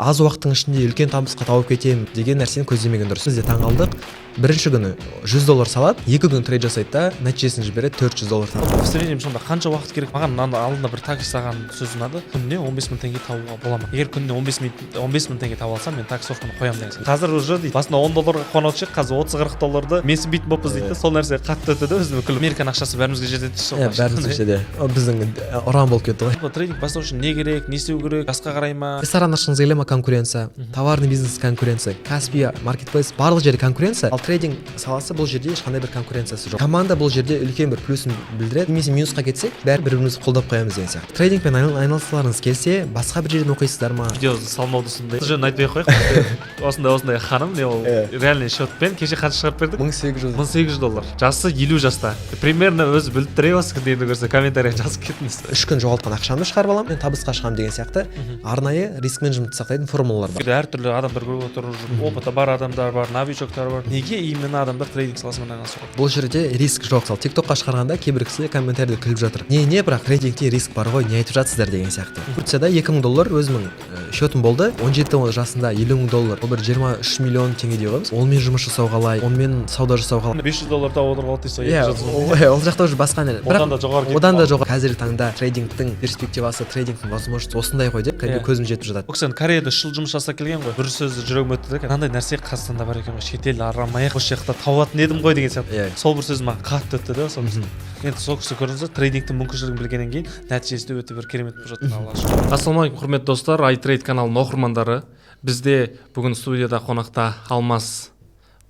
аз уақыттың ішінде үлкен табысқа тауып кетемін деген нәрсені көздемеген дұрыс. Біз де таң қалдық. Бірінші күні $100 салады, 2 күн трейд жасайды да, нәтижесін жібереді, $400 табады. В среднем сонда қанша уақыт керек? Маған мына алдында бір такси саған сөз ұнады. Күніне 15 мың теңге табуға бола ма? Егер күніне 15 мың теңге таба алсам, мен таксовканы қоямын деген сияқты. Қазір уже дейді, басында $10 қонаушы, қазір $30-40 менсінбейтін болып дейді. Сол нәрсе қатты өтеді, өзіме күліп. Американ ақшасы бәрімізге жетеді шығар. Бәрімізге жетеді. Біздің ұран болып кетті ғой. Трейдинг бастау үшін не керек, не істеу керек, басқа қарай ма? Ресторан ашқыңыз келе ма? Конкуренция, товарный бизнес конкуренция, Каспия, маркетплейс, барлық жерде конкуренция. Ал трейдинг саласы бұл жерде ешқандай бір конкуренциясы жоқ. Команда бұл жерде үлкен бір плюсын білдіреді. Немесе минусқа кетсек, бәрі бір-бірімізді қолдап қоямыз деген сияқты. Трейдингпен айналысуларыңыз келсе, басқа бір жерден оқисыздар ма? Видео салмауды сондай. Жөн айтпай ақ қояйық. Осындай ханым, не ол реальный счетпен кеше қанша шығарып бердік? $1800. Жасы 50 жаста. Примерно өзі біліп тұра аласыз дегенді көрсе комментария жазып кетіңіз. 3 күн жоғалтқан ақшамды шығарып аламын, мен табысқа шығамын деген сияқты арнайы риск менеджментті сақтайтын формулалар бар. Әртүрлі адамдар көріп отырып жүр, опыты бар адамдар бар, новичоктар бар. Неге именно адамдар трейдинг саласымен айналысып жатыр? Бұл жерде риск жоқ. Мысалы, TikTokқа шығарғанда кейбір кісілер комментарийде күліп жатыр. Не, бірақ трейдингте риск бар ғой, не айтып жатсыздар деген сияқты. Турцияда $2000 өзімнің счетым болды. 17 жасында $50,000, ол бір 23 миллион теңге дей қоймыз. Онымен жұмыс жасау қалай, онымен сауда жасау қалай. $500 тауып отырып дейсіз. Ол жақта уже басқа не. Одан да жоғары. Қазіргі таңда трейдингтің перспективасы, трейдингтің возможности осындай ғой деп көзім жетіп жатады. Ол кісі Кореяда жыл жұмыс жасап келген ғой. Бір сөзді жүрегіме өтті де, мынандай нәрсе Қазақстанда бар екен ғой, шетел арамай-ақ осы жақта табатын едім ғой деген сияқты. Сол бір сөз маған қатты өтті де, сол. Енді сол кісі көрдіңіз, трейдингтің мүмкіншілігін білгеннен кейін нәтижесі өте бір керемет болып жатыр. Аллаға шүкір. Ассалаумағалейкум, құрметті достар, iTrade каналының оқырмандары. Бізде бүгін студияда қонақта Алмас,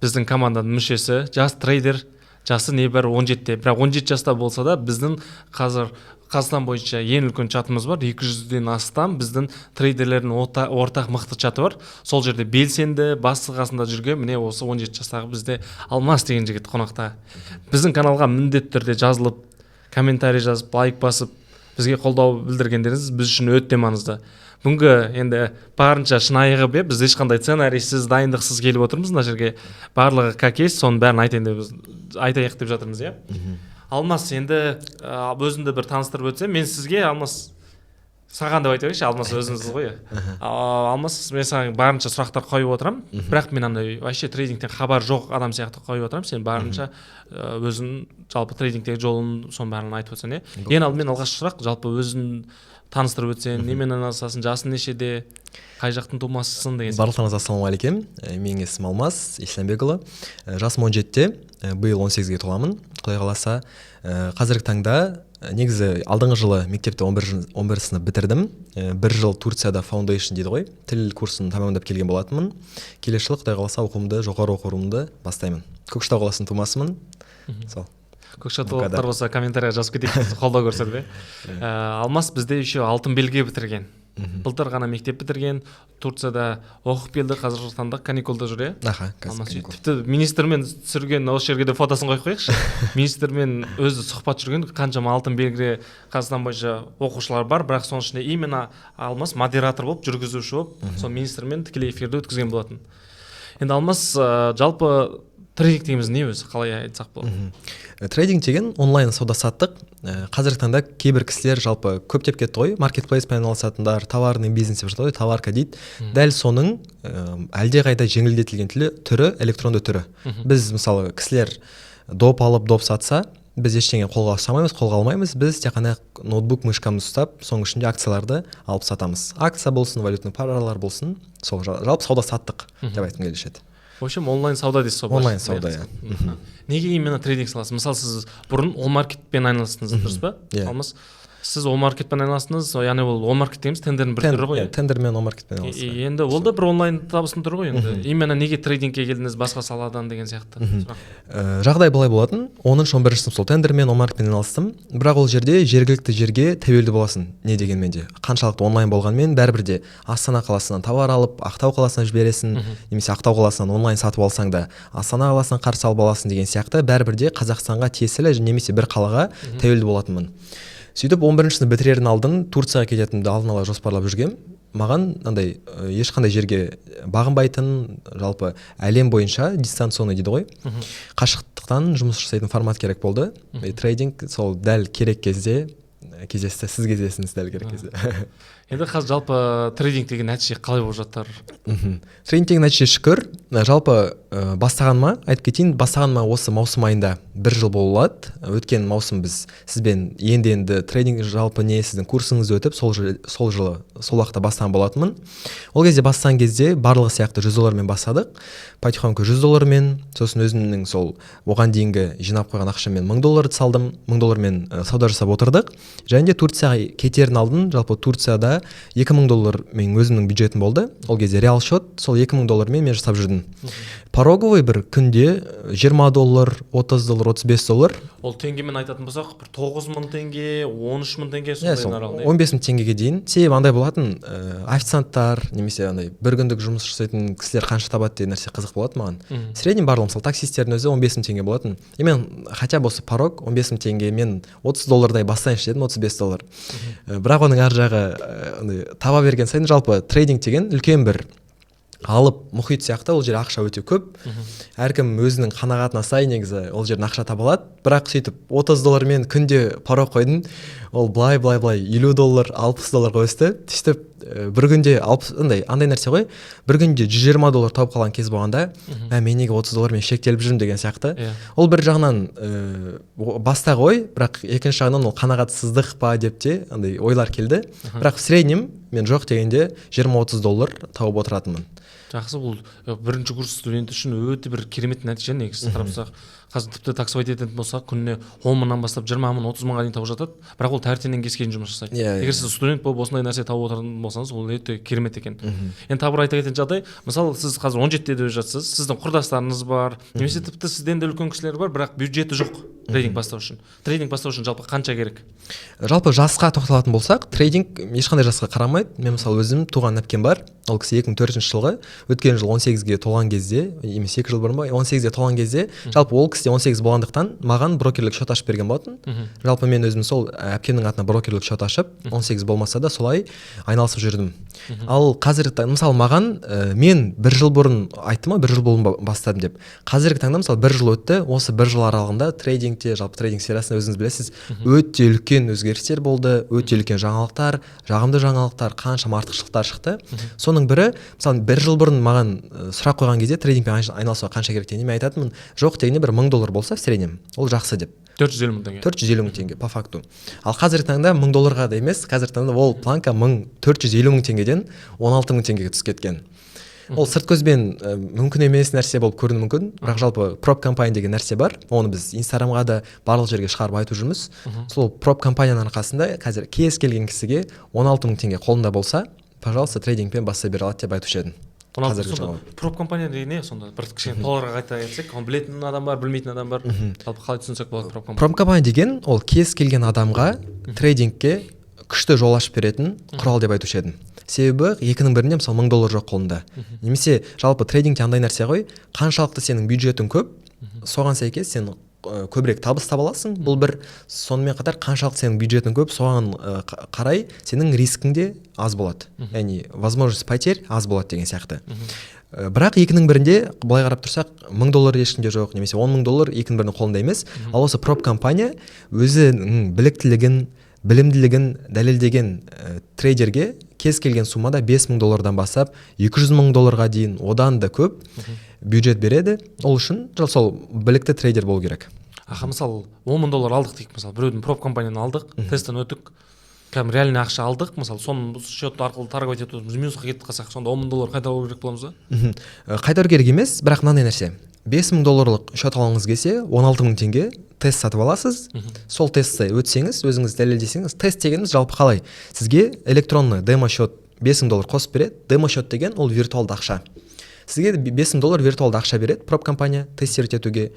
біздің команданың мүшесі, жас трейдер. Жасы небәрі 17-те, бірақ 17 жаста болса да біздің қазір Қазақстан бойынша ең үлкен чатымыз бар, 200-ден астам біздің трейдерлердің ортақ мықты чаты бар. Сол жерде белсенді, басы қасында жүрген міне осы 17 жастағы бізде Алмас деген жігіт қонақта. Біздің каналға міндетті түрде жазылып, комментарий жазып, лайк басып, бізге қолдау білдіргендеріңіз біз үшін өте маңызды. Бүгінгі енді барынша шынайы қылып, біз ешқандай сценарийсіз, дайындықсыз келіп отырмыз мына жерге. Барлығы как есть, соның бәрін айтайық деп жатырмыз, иә. Алмас, енді өзіңді бір таныстырып өтсем, мен сізге Алмас саған деп айта берейінші, Алмас өзіңіз ғой. Алмас, мен саған барынша сұрақтар қойып отырамын, бірақ мен андай вообще трейдингтен хабар жоқ адам сияқты қойып отырамын. Сен барынша өзің жалпы трейдингтегі жолын соның бәрін айтып өтсең, иә. Ең алдымен алғашқы сұрақ, жалпы өзің таныстырып өтсең, немен айналысасың, жасың нешеде, қай жақтың тумасысың деген. Барлықтарыңызға ассалаумағалейкум. Менің есімім Алмас Исламбекұлы. Жасым 17-те, биыл 18-ге толамын. Құдай қаласа, қазіргі таңда негізі алдыңғы жылы мектепте 11 сынып бітірдім. Бір жыл Турцияда Foundation дейді ғой, тіл курсын тамамдап келген болатынмын. Келесі жылы Құдай қаласа оқуымды, жоғары оқу орнымды бастаймын. Көкшетау қаласының тумасымын. Сол. Көкшетаулықтар болса комментария жазып кетейік, қолдау көрсетіп. Алмас бізде еще алтын белгі бітірген. Былтыр ғана мектеп бітірген, Турцияда оқып келді, қазіргі таңда каникулда жүр, иә? Аха, каникул. Тіпті министрмен түсірген, осы жерге де фотосын қойып қояйықшы. Министрмен өзі сұхбат жүрген, қаншама алтын белгі Қазақстан бойынша оқушылар бар, бірақ соның ішінде именно Алмас модератор болып, жүргізуші болып, сол министрмен тікелей эфирді өткізген болатын. Енді Алмас, жалпы трейдинг дегеніміз не өзі, қалай айтсақ болады? Трейдинг деген онлайн сауда саттық. Қазіргі таңда кейбір кісілер жалпы көптеп кетті ғой, маркетплейспен айналысатындар, товарный бизнес деп жатады ғой, товарка дейді. Дәл соның әлдеқайда жеңілдетілген түрі, электронды түрі. Біз мысалы кісілер доп алып, доп сатса, біз ештеңе қолға алмаймыз, біз тек қана ноутбук, мышкамызды ұстап, соның ішінде акцияларды алып сатамыз. Акция болсын, валютный паралар болсын, сол жалпы сауда саттық деп айтқым келуші еді. В общем, онлайн сауда дейсіз ғой. Онлайн сауда, иә. Неге именно трейдинг саласыз? Мысалы, сіз бұрын all-маркетпен айналыстыңыз, дұрыс па? Алмас, сіз all-маркетпен айналыстыңыз, яғни ол all-маркет дейміз, тендердің бір түрі ғой. Тендермен all-маркетпен айналыстым. Енді ол да бір онлайн табыстың түрі ғой енді. Именно неге трейдингке келдіңіз басқа саладан деген сияқты. Жағдай былай болатын, 10-11 сынып сол тендермен all-маркетпен айналыстым, бірақ ол жерде жергілікті жерге тәуелді боласың. Не дегенмен де, қаншалықты онлайн болғанмен бәрібір де Астана қаласынан товар алып, Ақтау қаласына жібересің, немесе Ақтау қаласынан онлайн сатып алсаң да Астана қаласынан қарсы алып аласың деген сияқты, бәрібір де Қазақстанға тиесілі немесе бір қалаға тәуелді болатынмын. Сөйтіп 11-ші сынып бітірердің алдын Турцияға кететінімді алдын ала жоспарлап жүргем. Маған андай ешқандай жерге бағынбайтын, жалпы әлем бойынша дистанционный дейді ғой. Қашықтықтан жұмыс жасайтын формат керек болды. Трейдинг сол дәл керек кезде кездесті, сіз кездестіңіз дәл керек кезде. Енді қазір жалпы трейдингтегі нәтиже қалай болып жатыр? Трейдингтегі нәтиже шүкір. Жалпы бастағаныма айтып кетейін, бастағаныма осы маусым айында 1 жыл болады. Өткен маусым біз сізбен енді трейдинг жалпы не сіздің курсыңызды өтіп, сол уақытта бастаған болатынмын. Ол кезде бастаған кезде барлығы сияқты $100 бастадық. Потихоньку $100, сосын өзімнің сол оған дейінгі жинап қойған ақшамен $1000 салдым. $1000 сауда жасап отырдық. Және де Турцияға кетерін алдын, жалпы Турцияда $2000 менің өзімнің бюджетім болды. Ол кезде реал счет, сол $2000 мен жасап жүрдім. Пороговый бір күнде $20, $30, $35. Ол теңгемен айтатын болсақ, бір 9000 теңге, 13000 теңге сондай аралығында. 15000 теңгеге дейін. Себебі андай болатын, официанттар немесе андай бір күндік жұмыс жасайтын кісілер қанша табады деген нәрсе қызық болады маған. Средний барлығы мысалы таксистердің өзі 15000 теңге болатын. Мен хотя бы осы порог 15000 теңге мен $30 бастайыншы дедім, $35. Бірақ оның ар жағы таба берген сайын жалпы трейдинг деген үлкен бір алып мұхит сияқты, ол жер ақша өте көп. Әркім өзінің қанағатына сай негізі ол жерден ақша таба алады. Бірақ сөйтіп $30 мен күнде порог қойдым. Ол былай $50, $60 өсті. Сөйтіп бір күнде андай нәрсе ғой. Бір күнде $120 тауып қалған кез болғанда, мен неге $30 мен шектеліп жүрмін деген сияқты. Ол бір жағынан бастағы ой, бірақ екінші жағынан ол қанағатсыздық па деп те андай ойлар келді. Бірақ в среднем мен жоқ дегенде $20-30 тауып отыратынмын. Жақсы, бұл бірінші курс студент үшін өте бір керемет нәтиже негізі қарасақ. Қазір тіпті таксовать ететін болсақ, күніне 10 мыңнан бастап 20 мың, 30 мыңға дейін тауып жатады. Бірақ ол таңертеңнен кешке дейін жұмыс жасайды. Егер сіз студент болып осындай нәрсе тауып отыратын болсаңыз, ол өте керемет екен. Енді тағы бір айта кететін жағдай, мысалы сіз қазір 17-де жатсыз, сіздің құрдастарыңыз бар, немесе тіпті сізден де үлкен кісілер бар, бірақ бюджеті жоқ трейдинг бастау үшін. Трейдинг бастау үшін жалпы қанша керек? Жалпы жасқа тоқталатын болсақ, трейдинг ешқандай жасқа қарамайды. Мен мысалы өзім туған әпкем бар. Ол кісі 2004 жылғы, өткен жыл 18-ге толған кезде, емес 2 жыл бұрын ба, 18-ге толған кезде, жалпы ол кісі 18 болғандықтан маған брокерлік счет ашып берген болатын. Жалпы мен өзім сол әпкемнің атына брокерлік счет ашып, 18 болмаса да солай айналысып жүрдім. Ал қазіргі таңда мысалы маған мен 1 жыл бұрын айттым, 1 жыл бұрын бастадым деп. Қазіргі таңда мысалы 1 жыл өтті, осы 1 жыл аралығында трейдингте, жалпы трейдинг сферасында өзіңіз білесіз, өте үлкен өзгерістер болды, өте үлкен жаңалықтар, жағымды жаңалықтар, қаншама артықшылықтар шықты. Соның бірі, мысалы 1 жыл бұрын маған сұрақ қойған кезде трейдингпен айналысуға қанша керек дегенде мен айтатынмын, жоқ дегенде бір $1000 болса в среднем, ол жақсы деп. 450 мың теңге. 450 мың теңге по факту. Ал қазіргі таңда $1000 да емес, қазіргі таңда ол планка 450 мың теңгеден 16 мың теңгеге түсіп кеткен. Ол сырт көзбен мүмкін емес нәрсе болып көрінуі мүмкін, бірақ жалпы прop компания деген нәрсе бар. Оны біз Инстаграмға да барлық жерге шығарып айтып жүрміз. Сол прop компанияның арқасында қазір кез келген кісіге 16 мың теңге қолында болса, пожалуйста, трейдингпен бастай бере алады деп айтушы едім. Прop компания деген не сонда? Бір кішкене толығырақ айта кетсек, оны білетін адам бар, білмейтін адам бар. Жалпы қалай түсінсек болады прop компания? Прop компания деген ол кез келген адамға трейдингке күшті жол ашып беретін құрал деп айтушы едім. Себебі екінің бірінде мысалы $1000 жоқ қолында. Немесе жалпы трейдингте андай нәрсе ғой, қаншалықты сенің бюджетің көп, соған сәйкес сен көбірек табыс таба аласың. Бұл бір, сонымен қатар қаншалықты сенің бюджетің көп, соған қарай сенің рискің де аз болады. Яғни возможность потерь аз болады деген сияқты. Бірақ екінің бірінде былай қарап тұрсақ, $1000 ешкімде жоқ, немесе $10,000 екінің бірінің қолында емес. Ал осы прop компания өзінің біліктілігін, білімділігін дәлелдеген трейдерге кез келген суммада $5000 бастап $200,000 дейін, одан да көп бюджет береді. Ол үшін сол білікті трейдер болу керек. Мысалы $10,000 алдық дейік, мысалы біреудің прop компанияны алдық, тесттен өттік, кәдімгі реальный ақша алдық, мысалы соны счет арқылы торговать етіп минусқа кетіп қалсақ, сонда $10,000 қайтару керек боламыз ба? Қайтару керек емес, бірақ мынандай нәрсе. $5000 счет алғыңыз келсе, 16 мың теңге тест сатып аласыз. Сол тестті өтсеңіз, өзіңіз дәлелдесеңіз, тест дегеніміз жалпы қалай? Сізге электронный демо счет $5000 қосып береді. Демо счет деген ол виртуалды ақша. Сізге $5000 виртуалды ақша береді прop компания тестировать етуге.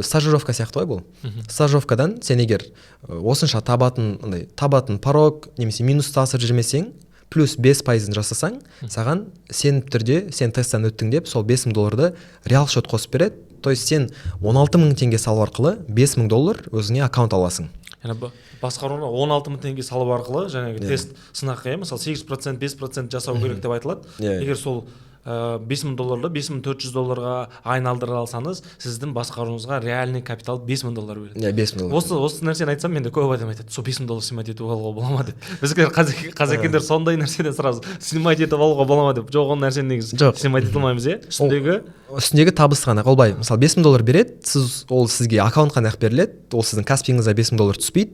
Стажировка сияқты ғой бұл. Стажировкадан сен егер осынша табатын порог немесе минусты асырып жүрмесең, плюс 5% жасасаң, саған сеніп түрде сен тесттен өттің деп сол $5000 реал счет қосып береді. То есть сен 16 мың теңге салу арқылы $5000 өзіңе аккаунт аласың. Яғни басқаруына 16 мың теңге салу арқылы жаңағы тест сынаққа, мысалы 8%, 5% жасау керек деп айтылады. Егер сол $5,000 $5,400 айналдыра алсаңыз сіздің басқаруыңызға реальный капитал $5,000 береді. иә $5,000. Осы нәрсені айтсам менде көп адам айтады, сол $5,000 снимать етіп алуға бола ма деп. Біздікілер қазекендер сондай нәрседен сразу снимать етіп алуға бола ма деп. Жоқ, ол нәрсені негізі снимать ете алмаймыз, иә. Үстіндегі табыс ғана. Ол былай, мысалы $5,000 береді, ол сізге аккаунтқа нақ беріледі, ол сіздің Каспиіңізге $5,000 түспейді.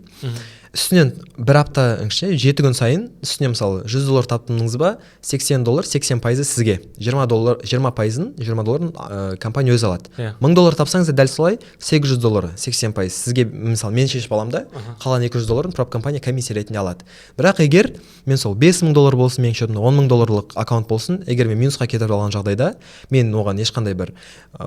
Үстінен бір апта ішінде 7 күн сайын үстіне мысалы $100 таптыңыз ба, $80, 80% сізге, $20 компания өзі алады. $1,000 тапсаңыз дәл солай $800, 80% сізге, мысалы мен шешіп аламын да, қалған $200 прop компания комиссия ретінде алады. Бірақ егер мен сол $5,000 болсын, менің шотымда $10,000 аккаунт болсын, егер мен минусқа кетіп алған жағдайда, мен оған ешқандай бір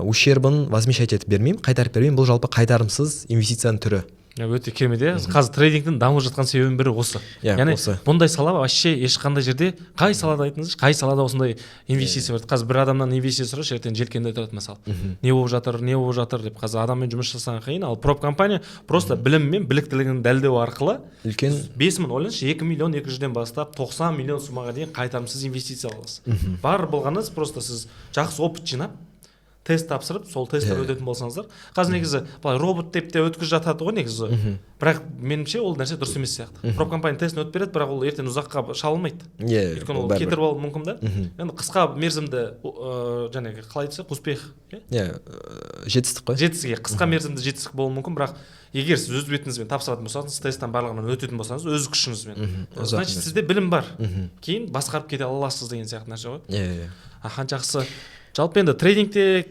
ущербын возмещать етіп бермеймін, қайтарып бермеймін. Бұл жалпы қайтарымсыз инвестицияның түрі. Өте керемет, иә. Қазір трейдингтің дамып жатқан себебінің бірі осы. Яғни бұндай сала вообще ешқандай жерде, қай салада айтыңыз, қай салада осындай инвестиция бар. Қазір бір адамнан инвестиция сұраса, ертең желкенде тұрады мысалы. Не болып жатыр деп. Қазір адаммен жұмыс жасаған қиын, ал прop компания просто білімі мен біліктілігін дәлелдеу арқылы үлкен 5 мың, ойлаңызшы, 2,200,000-ден бастап 90 миллион суммаға дейін қайтарымсыз инвестиция аласыз. Бар болғаныңыз просто сіз жақсы опыт жинап, тест тапсырып, сол тесттен өтетін болсаңыздар. Қазір негізі былай робот деп те өткізіп жатады ғой негізі. Бірақ меніңше ол нәрсе дұрыс емес сияқты. Прop компания тестін өтіп береді, бірақ ол ертең ұзаққа шалынбайды. Өйткені ол кетіріп алуы мүмкін да. Енді қысқа мерзімді жаңағы қалай айтсақ, успех, жетістік қой. Жетістікке қысқа мерзімді жетістік болуы мүмкін, бірақ егер сіз өз бетіңізбен тапсыратын болсаңыз, тесттен барлығынан өтетін болсаңыз, өз күшіңізбен, значит сізде білім бар. Кейін басқарып кете аласыз деген сияқты нәрсе ғой. Жақсы. Жалпы енді трейдингте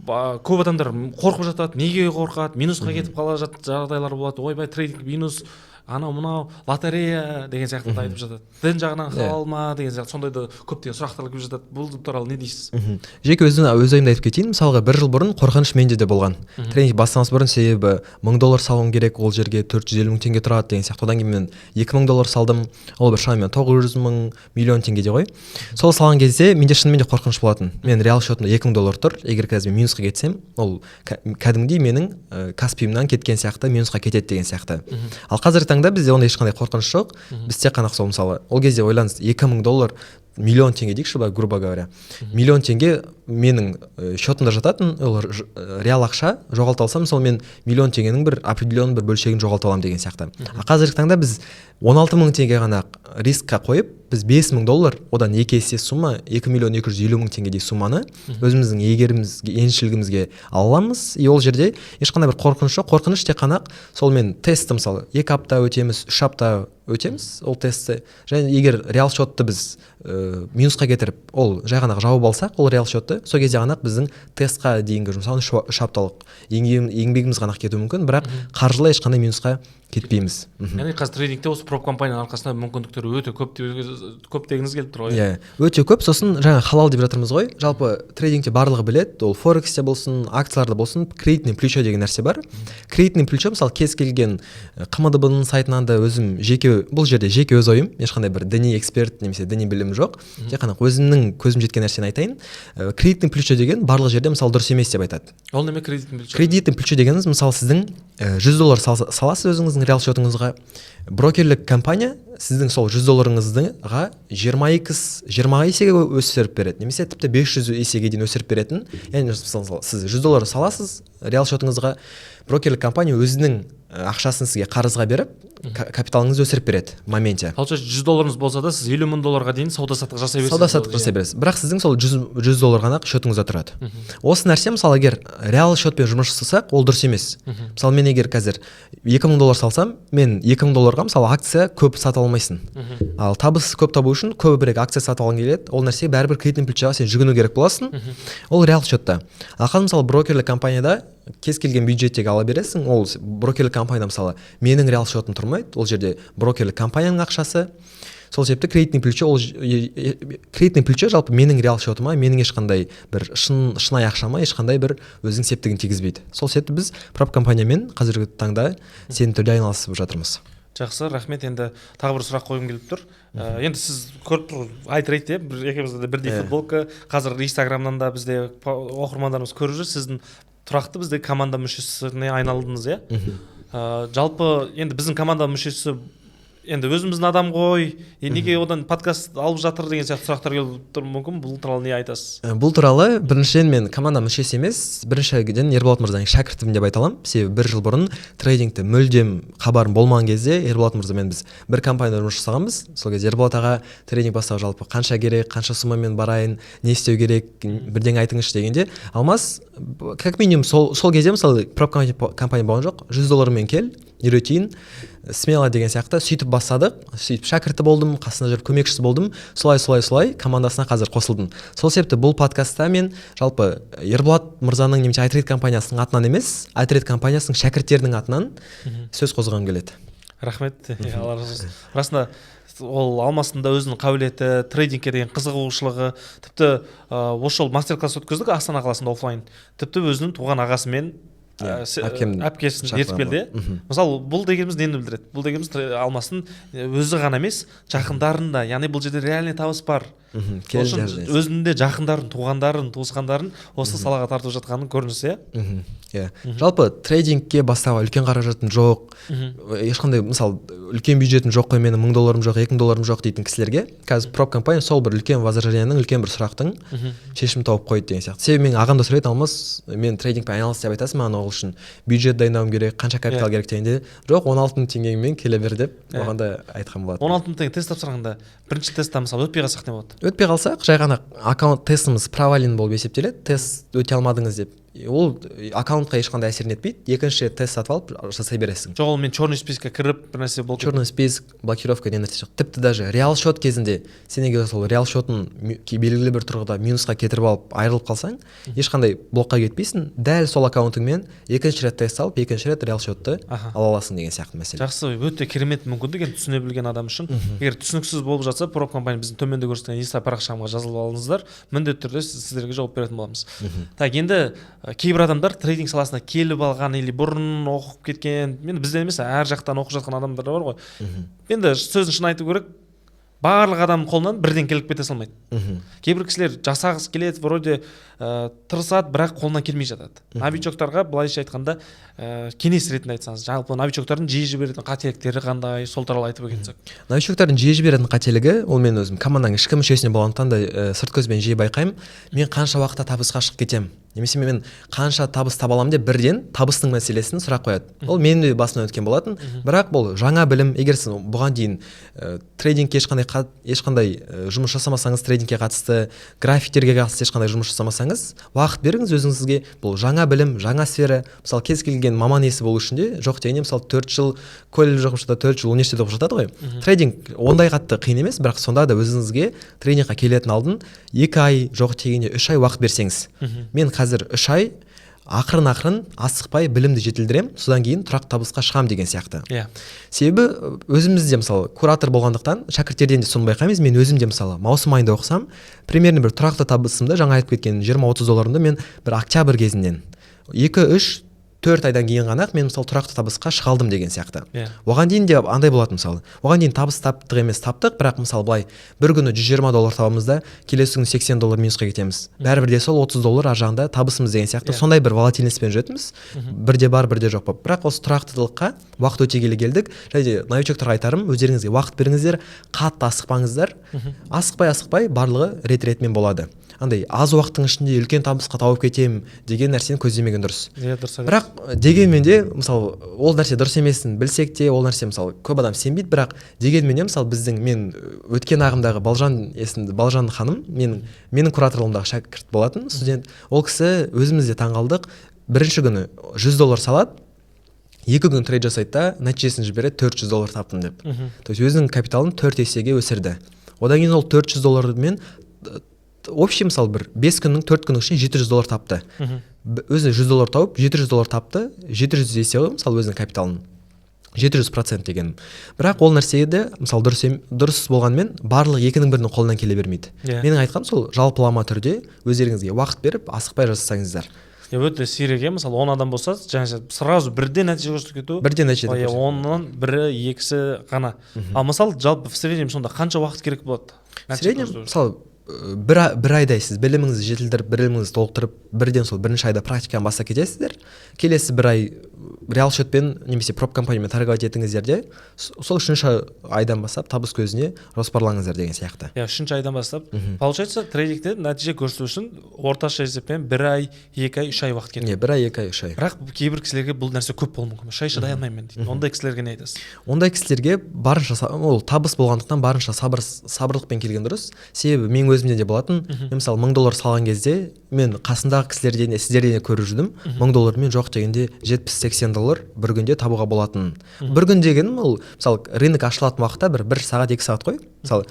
көп адамдар қорқып жатады. Неге қорқады? Минусқа кетіп қала жағдайлар болады. Ойбай, трейдинг минус, анау мынау лотерея деген сияқты айтып жатады. Дін жағынан халал ма деген сияқты сондайды көптеген сұрақтар келіп жатады. Бұл туралы не дейсіз? Жеке өз ойымды айтып кетейін. Мысалға 1 жыл бұрын қорқыныш менде де болған. Трейдинг бастамас бұрын себебі $1,000 салуым керек, ол жерге 450,000 теңге тұрады деген сияқты. Одан кейін мен $2,000 салдым. Ол бір шамамен 900,000 миллион теңге ғой. Сол салған кезде менде шынымен де қорқыныш болатын. Мен реал счетымда $2,000 тұр. Егер қазір мен минусқа кетсем, ол кәдімгідей менің Каспиімнан кеткен сияқты минусқа кетеді деген сияқты. Ал қазіргі таңда бізде ондай ешқандай қорқыныш жоқ. Біз тек қана сол мысалы, ол кезде ойлаңыз, $2,000 миллион теңге дейікші, грубо говоря. Миллион теңге менің счетымда жататын, ол реал ақша жоғалта алсам, мысалы мен миллион теңгенің бір определенный бір бөлшегін жоғалта аламын деген сияқты. А қазіргі таңда біз 16,000 теңге ғана рискқа қойып, біз $5,000, одан 2 есе сумма, 2,250,000 теңгедей сумманы өзіміздің егерімізге, еншілігімізге аламыз. И ол жерде ешқандай бір қорқыныш жоқ. Қорқыныш тек қана сол мен тестті мысалы 2 апта өтеміз, 3 апта өтеміз ол тестті. Және егер реал счетты біз минусқа кетіріп, ол жай ғана жауып алсақ, ол реал счетты, сол кезде ғана біздің тестқа дейінгі жұмсаған 3 апталық еңбегіміз ғана кетуі мүмкін, бірақ қаржылай ешқандай минусқа кетпейміз. Яғни қазір трейдингте осы прop компанияның арқасында мүмкіндіктер өте көп дегіңіз келіп тұр ғой. Иә, өте көп. Сосын жаңа халал деп жатырмыз ғой. Жалпы трейдингте барлығы біледі, ол форексте болсын, акцияларда болсын, кредитный плечо деген нәрсе бар. Кредитный плечо мысалы кез келген КМДБ-ның сайтынан да өзім жеке, бұл жерде жеке өз ойым, ешқандай бір діни эксперт немесе діни білім жоқ. Тек қана өзімнің көзім жеткен нәрсені айтайын. Кредитный плечо деген барлық жерде мысалы дұрыс емес деп айтады. Ол неме кредитный плечо? Кредитный плечо дегеніміз мысалы сіздің $100 саласыз өзіңіздің реал счетыңызға, брокерлік компания сіздің сол $100-ға 20 есеге өсіріп береді, немесе тіпті 500 есеге дейін өсіріп беретін. Яғни сіз $100 саласыз реал счетыңызға, брокерлік компания өзінің ақшасын сізге қарызға беріп, капиталыңызды өсіріп береді моменте. Получается $100 болса да сіз $50,000 дейін сауда-саттық жасай бересіз. Сауда-саттық жасай бересіз. Бірақ сіздің сол $100 ғана счетыңызда тұрады. Осы нәрсе мысалы егер реал счетпен жұмыс жасасақ, ол дұрыс емес. Мысалы мен егер қазір $2,000 салсам, мен $2,000-ға мысалы акция көп сата алмайсың. Ал табыс көп табу үшін көбірек акция сатып алғың келеді. Ол нәрсе бәрібір кредитный плечоға сен жүгіну керек боласың. Ол реал счетта. Ал қазір мысалы брокерлік компанияда кез келген бюджеттегі ала бересің, ол брокерлік компанияда мысалы менің реал счетым тұрмайды, ол жерде брокерлік компанияның ақшасы. Сол себепті кредитный плечо жалпы менің реал счетыма, менің ешқандай бір шынайы ақшама ешқандай бір өзінің септігін тигізбейді. Сол себепті біз прop компаниямен қазіргі таңда сенімді түрде айналысып жатырмыз. Жақсы, рахмет. Енді тағы бір сұрақ қойғым келіп тұр. Енді сіз көріп тұр, iTrade екеумізде де бірдей футболка, қазір Инстаграмнан да бізде оқырмандарымыз көріп жүр, сіздің тұрақты бізде команда мүшесіне айналдыңыз, иә? Жалпы енді біздің команда мүшесі енді өзіміздің адам ғой, неге одан подкаст алып жатыр деген сияқты сұрақтар келіп тұруы мүмкін. Бұл туралы не айтасыз? Бұл туралы біріншіден мен команда мүшесі емес, біріншіден Ерболат мырзаның шәкіртімін деп айта аламын. Себебі 1 жыл бұрын трейдингті мүлдем хабарым болмаған кезде Ерболат мырзамен біз бір компанияда жұмыс жасағанбыз. Сол кезде Ерболат аға трейдинг бастауға жалпы қанша керек, қанша суммамен барайын, не істеу керек, бірдеңе айтыңызшы дегенде, Алмас как минимум сол кезде мысалы пробка компания болған жоқ, $100 кел, үйретейін, смело деген сияқты сөйтіп бастадық. Сөйтіп шәкірті болдым, қасында жүріп көмекшісі болдым. Солай командасына қазір қосылдым. Сол себепті бұл подкастта мен жалпы Ерболат мырзаның немесе iTrade компаниясының атынан емес, iTrade компаниясының шәкірттерінің атынан сөз қозғағым келеді. Рахмет. Алла разы болсын. Расында ол Алмастың да өзінің қабілеті, трейдингке деген қызығушылығы, тіпті осы жолы мастер-класс өткіздік Астана қаласында офлайн. Тіпті өзінің туған ағасымен әпкесін ертіп келді. Мысалы бұл дегеніміз нені білдіреді? Бұл дегеніміз Алмастың өзі ғана емес, жақындарында, яғни бұл жерде реальный табыс бар. Өзінде жақындарын, туғандарын, туысқандарын осы салаға тартып жатқанын көрінісі. Жалпы трейдингке бастауға үлкен қаражатым жоқ, ешқандай мысалы үлкен бюджетім жоқ қой, менің $1000 жоқ, $2000 жоқ дейтін кісілерге қазір проб компания сол бір үлкен возражениенің, үлкен бір сұрақтың шешімін тауып қойды деген сияқты. Себебі менің ағам да сұрайды, Алмас, мен трейдингпен айналыс деп айтасың, маған ол үшін бюджет дайындауым керек, қанша капитал керек дегенде, жоқ, 16,000 келе бер деп оған да айтқан болады. 16,000 тест тапсырғанда бірінші тестта мысалы өтпей қалсақ не болады? Өтпей қалсақ, жай ғана аккаунт тестіміз провален болып есептеледі, тест өте алмадыңыз деп. Ол аккаунтқа ешқандай әсерін етпейді. Екінші рет тест сатып алып жасай бересің. Жоқ, ол мен черный списокқа кіріп бір нәрсе болды. Черный список, блокировка деген нәрсе жоқ. Тіпті даже реал счет кезінде сен егер сол реал счетын белгілі бір тұрғыда минусқа кетіріп алып айырылып қалсаң, ешқандай блокқа кетпейсің. Дәл сол аккаунтыңмен екінші рет тест алып, екінші рет реал счетты ала аласың деген сияқты мәселе. Жақсы, өте керемет мүмкіндік енді түсіне білген адам үшін. Егер түсініксіз болып жатса, проб компания біздің төменде көрсеткен инста парақшамға жазылып алыңыздар, міндетті түрде сіздерге жауап беретін боламыз. Так, енді кейбір адамдар трейдинг саласына келіп алған или бұрын оқып кеткен, енді бізден емес, әр жақтан оқып жатқан адамдар бар ғой. Енді сөзін шын айту керек, барлық адамның қолынан бірден келіп кете салмайды. Кейбір кісілер жасағысы келеді, вроде тырысады, бірақ қолынан келмей жатады. Новичоктарға былайша айтқанда кеңес ретінде айтсаңыз, жалпы новичоктардың жиі жіберетін қателіктері қандай, сол туралы айтып өтсек. Новичоктардың жиі жіберетін қателігі, ол мен өзім команданың ішкі мүшесіне болғандықтан да сырт көзбен жиі байқаймын. Мен қанша уақытта табысқа шығып кетемін, немесе мен қанша табыс таба аламын деп бірден табыстың мәселесін сұрақ қояды. Ол менің де басымнан өткен болатын, бірақ бұл жаңа білім. Егер сіз бұған дейін трейдингке ешқандай жұмыс жасамасаңыз, трейдингке қатысты, графиктерге қатысты ешқандай жұмыс жасамасаңыз, уақыт беріңіз өзіңізге. Бұл жаңа білім, жаңа сфера. Мысалы кез келген маман иесі болу үшін де жоқ дегенде мысалы 4 жыл колледж оқып жатады, 4 жыл университет оқып жатады ғой. Трейдинг ондай қатты қиын емес, бірақ сонда да өзіңізге трейдингқа келетін алдын 2 ай, жоқ дегенде 3 ай уақыт берсеңіз. Мен қазір 3 ай ақырын асықпай білімді жетілдірем, содан кейін тұрақты табысқа шығам деген сияқты. Себебі өзімізде мысалы куратор болғандықтан шәкірттерден де соны байқаймыз. Мен өзімде мысалы маусым айында оқысам, примерно бір тұрақты табысымды жаңа айтып кеткен $20-30 мен бір октябрь кезінен 2-3-4 айдан кейін ғана мен мысалы тұрақты табысқа шыға алдым деген сияқты. Оған дейін де андай болатын мысалы. Оған дейін табыс таптық емес, таптық, бірақ мысалы былай бір күні $120 табамыз да, келесі күні $80 минусқа кетеміз. Бәрібір де сол $30 ар жағында табысымыз деген сияқты. Сондай бір волатильностьпен жүретінбіз. Бірде бар, бірде жоқ болып. Бірақ осы тұрақтылыққа уақыт өте келе келдік. Және новичоктарға айтарым, өздеріңізге уақыт беріңіздер, қатты асықпаңыздар. Асықпай барлығы рет-ретімен болады. Андай аз уақыттың ішінде үлкен табысқа тауып кетемін деген нәрсені көздемеген дұрыс. Бірақ дегенмен де мысалы ол нәрсе дұрыс емесін білсек те, ол нәрсе мысалы көп адам сенбейді, бірақ дегенмен де мысалы мен өткен ағымдағы Балжан ханым, менің кураторлығымдағы шәкірт болатын студент. Ол кісі өзімізде таңғалдық. Бірінші күні $100 салады, 2 күн трейд жасайды да, нәтижесін жібереді, $400 таптым деп. То есть өзінің капиталын 4 есеге өсірді. Одан кейін ол $400 мен общий мысалы бір 5 күннің 4 күннің ішінде $700 тапты. Өзі $100 тауып $700 тапты, 700 есе ғой мысалы өзінің капиталын. 700% деген. Бірақ ол нәрсеге мысалы дұрыс болғанмен барлық екінің бірінің қолынан келе бермейді. Менің айтқаным сол жалпылама түрде өздеріңізге уақыт беріп асықпай жасасаңыздар. Өте сирек, мысалы 10 адам болса, жаңа сразу бірден нәтиже көрсетіп кету. Бірден нәтиже көрсетіп. 10-нан бірі, екісі ғана. Ал мысалы жалпы в среднем сонда қанша уақыт керек болады? В среднем мысалы бір айдай сіз біліміңізді жетілдіріп біліміңізді толықтырып бірден сол бірінші айда практиканы бастап кетесіздер, келесі бір ай реал счетпен немесе проб компаниямен торговать етіңіздер де сол үшінші айдан бастап табыс көзіне жоспарлаңыздар деген сияқты. Үшінші айдан бастап получается трейдингте нәтиже көрсету үшін орташа есеппен бір ай 2 ай 3 ай уақыт кетеді. Бір ай 2 ай 3 ай. Бірақ кейбір кісілерге бұл нәрсе көп болуы мүмкін. 3 ай шыдай алмаймын дейді. Ондай кісілерге не айтасыз? Ондай кісілерге барынша ол табыс болғандықтан барынша сабырлықпен келген дұрыс. Себебі мен өзімде де болатын. Мен мысалы $1000 салған кезде мен қасындағы кісілерден сіздерден көріп жүрдім. $1000 мен жоқ дегенде $70-80 бір күнде табуға болатын. Бір күн деген ол мысалы рынок ашылатын уақытта бір сағат 2 сағат қой. Мысалы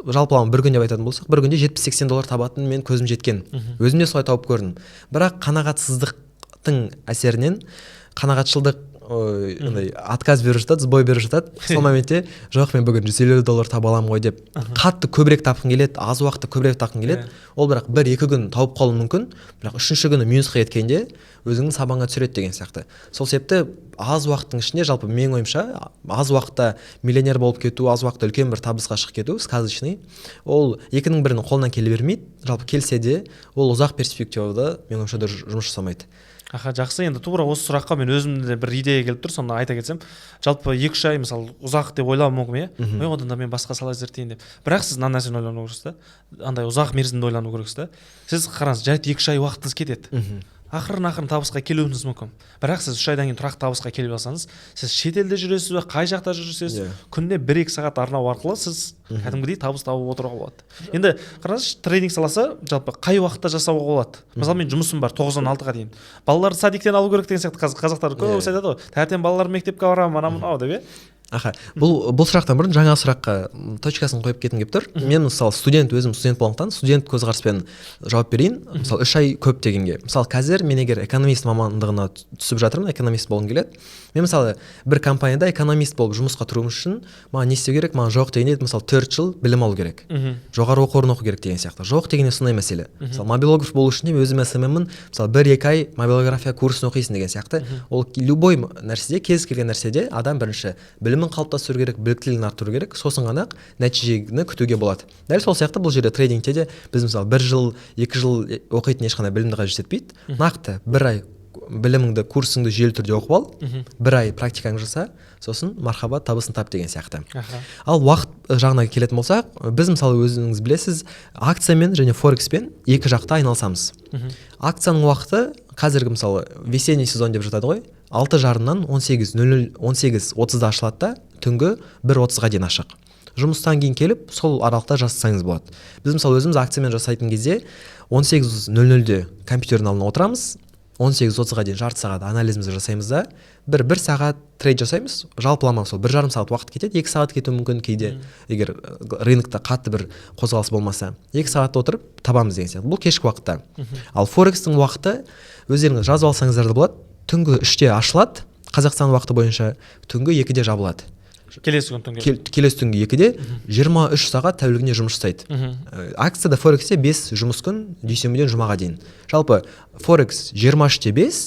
жалпылама бір күн деп айтатын болсақ, бір күнде $70-80 табатын мен көзім жеткен. Өзімде солай тауып көрдім. Бірақ қанағатсыздықтың әсерінен қанағатшылдық отказ беріп жатады, сбой беріп жатады. Сол моменте жоқ мен бүгін $150 таба аламын ғой деп қатты көбірек тапқың келеді, аз уақытта көбірек тапқың келеді. Ол бірақ 1-2 күн тауып қалуы мүмкін, бірақ үшінші күні минусқа кеткенде өзіңнің сабанға түсіреді деген сияқты. Сол себепті аз уақыттың ішінде жалпы менің ойымша аз уақытта миллионер болып кету, аз уақытта үлкен бір табысқа шығып кету сказочный, ол екінің бірінің қолынан келе бермейді. Жалпы келсе де ол ұзақ перспективада менің ойымша жұмыс жасамайды. Жақсы, енді тура осы сұраққа мен өзімде бір идея келіп тұр, сонда айта кетсем, жалпы 2-3 ай мысалы ұзақ деп ойлауым мүмкін, одан да мен басқа сала зерттейін деп. Бірақ сіз мына нәрсені ойлану керексіз да, андай ұзақ мерзімді ойлану керексіз да. Сіз қараңыз, жарайды 2-3 ай уақытыңыз кетеді. Ақырын табысқа келуіңіз мүмкін. Бірақ сіз 3 айдан кейін тұрақты табысқа келіп алсаңыз, сіз шетелде жүресіз бе, қай жақта жүрсіз, күніне 1-2 сағат арнау арқылы сіз кәдімгідей табыс тауып отыруға болады. Енді қараңыз, трейдинг саласы жалпы қай уақытта жасауға болады? Мысалы мен жұмысым бар 9-дан 6-ға дейін. Балаларды садиктен алу керек деген сияқты қазақтар көп айтады ғой. Таңертең балалар мектепке барамын, анау деп. Бұл сұрақтан бұрын жаңа сұраққа точкасын қойып кеткім келіп тұр. Мен мысалы өзім студент болғандықтан студент көзқараспен жауап берейін. Мысалы 3 ай көп дегенге. Мысалы қазір мен егер экономист мамандығына түсіп жатырмын, экономист болғым келеді. Мен мысалы бір компанияда экономист болып жұмысқа тұру үшін маған не істеу керек? Маған жоқ дегенде мысалы 4 жыл білім алу керек. Жоғары оқу орнын оқу керек деген сияқты. Жоқ дегенде сондай мәселе. Мысалы мобилограф болу үшін мен өзім СММ-мін. Мысалы 1-2 ай мобилография курсын оқисың деген сияқты. Ол любой нәрседе, кез келген нәрседе адам бірінші білімін қалыптастыру керек, біліктілігін арттыру керек, сосын ғана нәтижені күтуге болады. Дәл сол сияқты бұл жерде трейдингте де біз мысалы 1 жыл, 2 жыл оқитын ешқандай білімді қажет етпейді. Нақты 1 ай біліміңді, курсыңды жүйелі түрде оқып ал, 1 ай практикаң жаса, сосын мархабат табысын тап деген сияқты. Ал уақыт жағына келетін болсақ, біз мысалы өзіңіз білесіз, акциямен және форекспен екі жақта айналысамыз. Акцияның уақыты қазіргі мысалы весенний сезон деп жатады ғой, 6:30-нан 18:30-да ашылады да түнгі 1:30-ға дейін ашық. Жұмыстан кейін келіп сол аралықта жасасаңыз болады. Біз мысалы өзіміз акциямен жасайтын кезде 18:00-де компьютердің алдына отырамыз, 18:30-ға дейін жарты сағат анализімізді жасаймыз да, бір сағат трейд жасаймыз. Жалпылама сол 1,5 сағат уақыт кетеді, 2 сағат кетуі мүмкін кейде, егер рынокта қатты бір қозғалыс болмаса. 2 сағатта отырып табамыз деген сияқты. Бұл кешкі уақытта. Ал форекстің уақыты өздеріңіз жазып алсаңыздар да болады. Түнгі 3-те ашылады, Қазақстан уақыты бойынша, түнгі 2-де жабылады. Келесі күн түнгі. Келесі түнгі 2-де 23 сағат тәулігіне жұмыс жасайды. Акцияда форексте 5 жұмыс күн, дүйсенбіден жұмаға дейін. Жалпы форекс 23-те 5,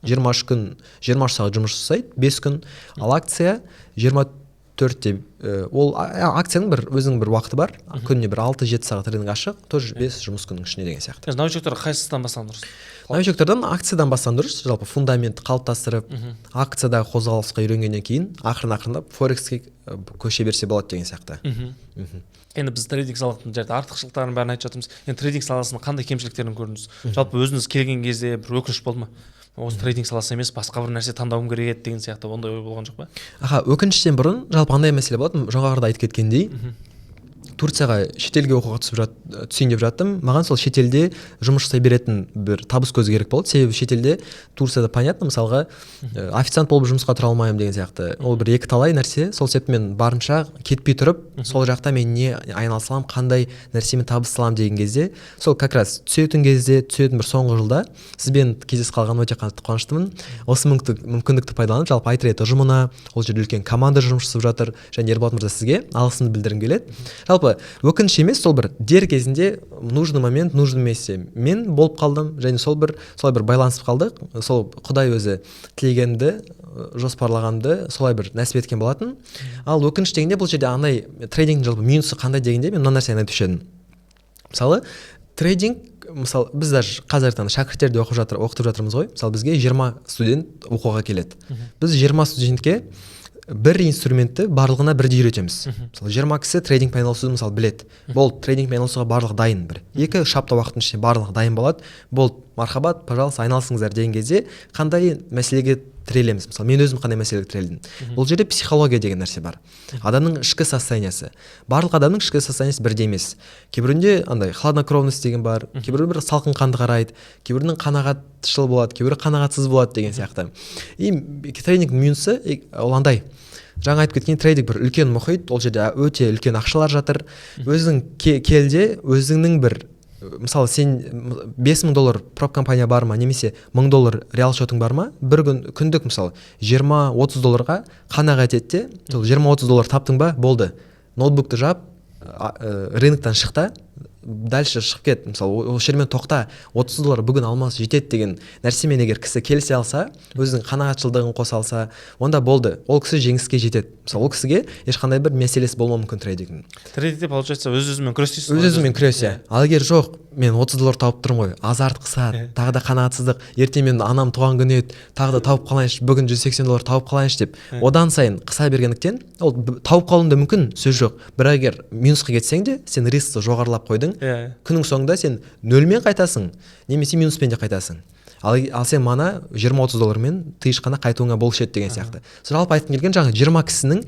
23 күн, 23 сағат жұмыс жасайды, 5 күн. Ал акция 24-те, ол акцияның өзінің бір уақыты бар. Күніне бір 6-7 сағат рынок ашық, тоже 5 жұмыс күннің ішіне деген сияқты. Новичоктар қайсысынан бастаған дұрыс? Новичоктердан акциядан бастаған дұрыс. Жалпы фундамент қалыптастырып, акциядағы қозғалысқа үйренгеннен кейін ақырын-ақырындап форекске көше берсе болады деген сияқты. Енді біз трейдинг саласының артықшылықтарын бәрін айтып жатырмыз. Енді трейдинг саласының қандай кемшіліктерін көрдіңіз? Жалпы өзіңіз келген кезде бір өкініш болды ма? Осы трейдинг саласы емес, басқа бір нәрсе таңдауым керек еді деген сияқты ондай ой болған жоқ па? Өкініштен бұрын жалпы андай мәселе болады. Жоғарыда айтып кеткендей, Турцияға шетелге оқуға түсейін деп жаттым. Маған сол шетелде жұмыс жасай беретін бір табыс көзі керек болды. Себебі шетелде Турцияда понятно, мысалға официант болып жұмысқа тұра алмаймын деген сияқты. Ол бір екі талай нәрсе. Сол себепті мен барынша кетпей тұрып, сол жақта мен не айналысам, қандай нәрсемен табыс аламын деген кезде, сол как раз түсетін бір соңғы жылда сізбен кездесіп қалған өте қуаныштымын. Осы мүмкіндікті пайдаланып, жалпы iTrade ұжымына, ол жерде үлкен команда жұмыс жасап жатыр, және Ерболат мырза сізге алғысымды білдіргім келеді. Жалпы өкініш емес, сол бір дер кезінде нужный момент, нужный месте мен болып қалдым, және солай бір байланысып қалдық. Сол Құдай өзі тілегенді, жоспарлағанды солай бір нәсіп еткен болатын. Ал өкініш дегенде бұл жерде андай трейдингтің жалпы минусы қандай дегенде мен мына нәрсені айтушы едім. мысалы трейдинг, мысалы біз даже қазір шәкірттерде оқытып жатырмыз ғой. Мысалы бізге 20 студент оқуға келеді. Біз 20 студентке бір инструментті барлығына бірдей үйретеміз. Мысалы 20 кісі трейдингпен айналысуды мысалы біледі. Бол трейдингпен айналысуға барлығы дайын, бір 2-3 апта уақыттың ішінде барлығы дайын болады. Бол, мархабат, пожалуйста, айналысыңыздар деген кезде қандай мәселеге тірелеміз. Мысалы мен өзім қандай мәселеге тірелдім. Бұл жерде психология деген нәрсе бар. Адамның ішкі состояниесі. Барлық адамның ішкі состояниесі бірдей емес. Кейбірінде андай хладнокровность деген бар, кейбірі бір салқын қанды қарайды, кейбірінің қанағатшыл болады, кейбірі қанағатсыз болады деген сияқты. И трейдинг минусы ол андай. Жаңа айтып кеткен трейдинг бір үлкен мұхит, ол жерде өте үлкен ақшалар жатыр. Өзің келде өзіңнің бір, мысалы сен $5000 прop компания бар ма, немесе $1000 реал счетың бар ма, бір күндік мысалы $20-30 қанағат етте, сол $20-30 таптың ба, болды. Ноутбукты жап, рыноктан шықта, дальше шығып кет. Мысалы ол жермен тоқта, $30 бүгін алмас жетеді деген нәрсемен егер кісі келісе алса, өзінің қанағатшылдығын қоса алса, онда болды. Ол кісі жеңіске жетеді. Мысалы ол кісіге ешқандай бір мәселесі болмауы мүмкін трейдингтің. Трейдингте получается өз-өзімен күресесіз. Өз-өзімен күресе. Ал егер жоқ, мен $30 тауып тұрмын ғой, азарт қысады, тағы да қанағатсыздық, ертең мен анам туған күні еді, тағы да тауып қалайыншы, бүгін $180 тауып қалайыншы деп, одан сайын қыса бергендіктен, ол тауып қалуында мүмкін, сөз жоқ. Бірақ егер минусқа кетсең де, сен рискті жоғарылап қойдың. Күннің соңында сен нөлмен қайтасың, немесе минуспен де қайтасың. Ал сен мана $20-30 тыйыш қана қайтуыңа болшет деген сияқты. Жалпы айтқым келген жаңа 20 кісінің,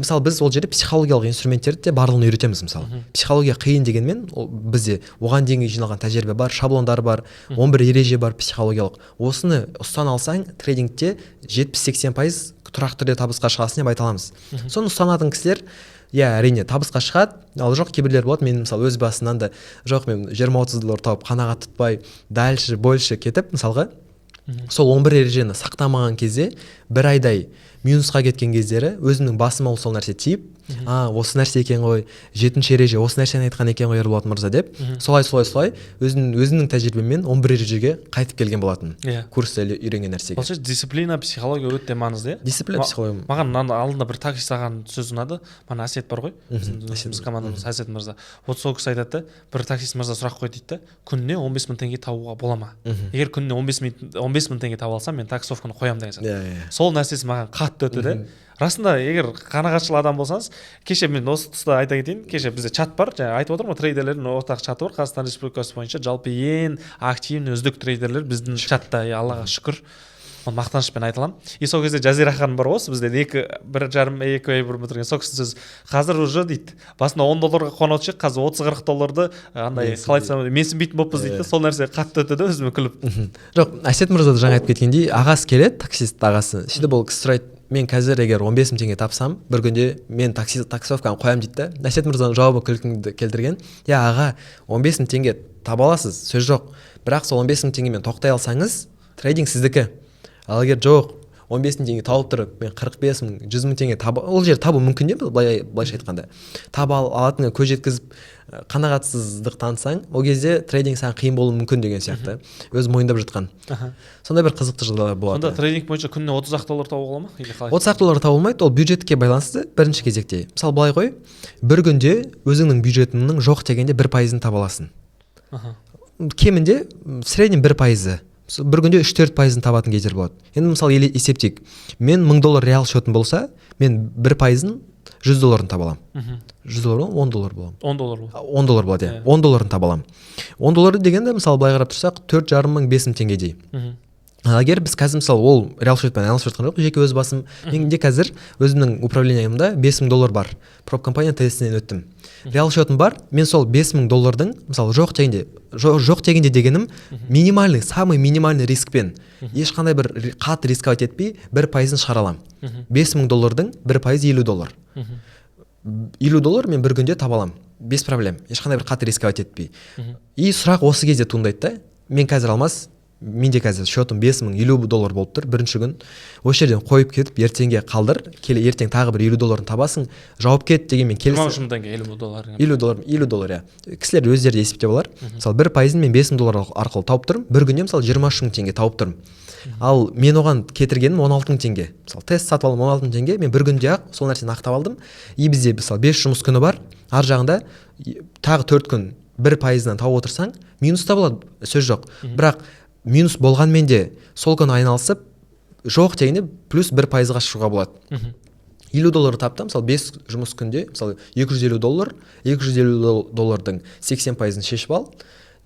мысалы біз ол жерде психологиялық инструменттерді де барлығын үйретеміз мысалы. Психология қиын дегенмен, бізде оған дейінгі жиналған тәжірибе бар, шаблондар бар, 11 ереже бар психологиялық. Осыны ұстана алсаң, трейдингте 70-80% тұрақты түрде табысқа шығасың деп айта аламыз. Соны ұстанатын кісілер әрине табысқа шығады, ал жоқ кейбірлер болады. Мен мысалы өз басынан да жоқ, мен $20-30 тауып қанағат тұтпай дальше больше кетіп, мысалға сол 11 ережені сақтамаған кезде бір айдай минусқа кеткен кездері өзімнің басыма сол нәрсе тиіп, осы нәрсе екен ғой, 7-ші ереже осы нәрсені айтқан екен ғой Ерболат мырза деп, солай өзімнің тәжірибеммен 11 ережеге қайтып келген болатын. Курста үйренген нәрсеге. Ол дисциплина, психология өте маңызды. Дисциплина, психология. Маған алдында бір таксист саған сөз ұнады. Мана Әсет бар ғой, біздің командамыз Әсет мырза. Вот сол кісі айтады да, бір таксист мырза сұрақ қойды дейді да, күніне 15 000 теңге табуға бола ма? Егер күніне 15 000 теңге таба алсам, мен таксовканы қоямын деген сияқты. Сол нәрсесі маған қатты өтті де. Расында егер қанағатшыл адам болсаңыз, кеше мен осы тұста айта кетейін, кеше бізде чат бар, жаңа айтып отырмын, трейдерлердің ортақ чаты бар, Қазақстан Республикасы бойынша жалпы ең активный үздік трейдерлер біздің чатта, Аллаға шүкір. Оны мақтанышпен айта аламын. И сол кезде Жазира ханым бар осы бізде 1,5-2 ай бұрын бітірген. Сол кісі сөз қазір уже дейді, басында $10 қонаушы, қазір $30-40 андай қалай айтсам менсінбейтін болыппыз дейді. Сол нәрсе қатты өтті де өзіме күліп. Жоқ, Әсет мырза да жаңа айтып кеткендей, ағасы келеді, таксист ағасы. Сөйтіп ол кісі сұрайды, мен қазір егер 15 000 теңге тапсам, бір күнде мен таксовканы қоямын дейді да. Әсет мырзаның жауабы күлкімді келтірген. Аға, 15 000 теңге таба аласыз, сөз жоқ. Бірақ сол 15 000 теңгемен тоқтай алсаңыз, трейдинг сіздікі. Ал егер жоқ, 15 000 теңге тауып тұрып, мен 45 000, 100 000 теңге ол жер табу мүмкін де, былайша айтқанда. Таба алатынға көз жеткізіп, қанағатсыздық танысаң, ол кезде трейдинг саған қиын болуы мүмкін деген сияқты. Өз мойындап жатқан. Сондай бір қызықты жағдайлар болады. Сонда трейдинг бойынша күніне $30 табуға бола ма? $30 табылмайды, ол бюджетке байланысты бірінші кезекте. Мысалы былай ғой, бір күнде өзіңнің бюджетіңнің жоқ дегенде 1%-ын таба аласың. Кемінде в среднем 1%. Бір күнде 3-4%-ын табатын кездер болады. Енді мысалы есептейік. Мен $1000 реал счетым болса, мен 1%-ын $100 таба аламын. $100 $10 боламын. $10 болады, $10 таба аламын. $10 дегенде мысалы былай қарап тұрсақ, 4,5 мың 5 000 теңгедей. Егер біз қазір мысалы ол реал счетпен айналысып жатқан жоқ, жеке өз басым, менде қазір өзімнің управлениямда $5000 бар. Прop компания тестінен өттім. Реал счетым бар, мен сол $5000-дың мысалы жоқ дегенде дегенім минимальный, самый минимальный рискпен, ешқандай бір қатты рисковать етпей 1%-ын шығара аламын. $5000-дың 1% $50 мен бір күнде таба аламын. Без проблем. Ешқандай бір қатты рисковать етпей. И сұрақ осы кезде туындайды да. Мен қазір алмас, менде қазір счетым $5000 болып тұр бірінші күн. Осы жерден қойып кетіп, ертеңге қалдыр, ертең тағы бір $50 табасың, жауап кет дегенмен келісім. $20 теңге $50, Кісілер өздері есептеп алар. Мысалы 1%-ын мен $5000 арқылы тауып тұрмын, бір күнде мысалы 23 000 теңге тауып тұрмын. Ал мен оған кетіргенім 16 000 теңге. Мысалы тест сатып алдым 16 000 теңге, мен бір күнде ақ сол нәрсені ақтап алдым. И бізде мысалы 5 жұмыс күні бар, ар жағында тағы 4 күн 1%-дан тауып отырсаң минус та болады, сөз жоқ. Бірақ минус болғанмен де сол күні айналысып жоқ дегенде плюс 1%-ға шығуға болады. $50 тапты, мысалы 5 жұмыс күнде, мысалы $250, $250 80%-ын шешіп ал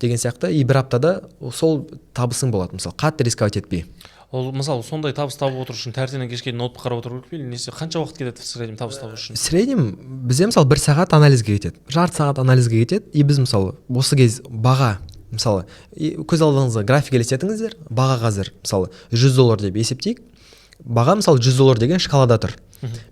деген сияқты, и бір аптада сол табысың болады, мысалы қатты рисковать етпей. Ол мысалы сондай табыс тауып отыру үшін таңертеңнен кешке ноутбук қарап отыру керек пе, немесе қанша уақыт кетеді в среднем табыс табу үшін? Среднем бізде мысалы 1 сағат анализге кетеді, жарты сағат анализге кетеді, и біз мысалы осы кез баға, мысалы көз алдыңызға график елестетіңіздер, баға қазір мысалы $100 деп есептейік, баға мысалы $100 деген шкалада тұр.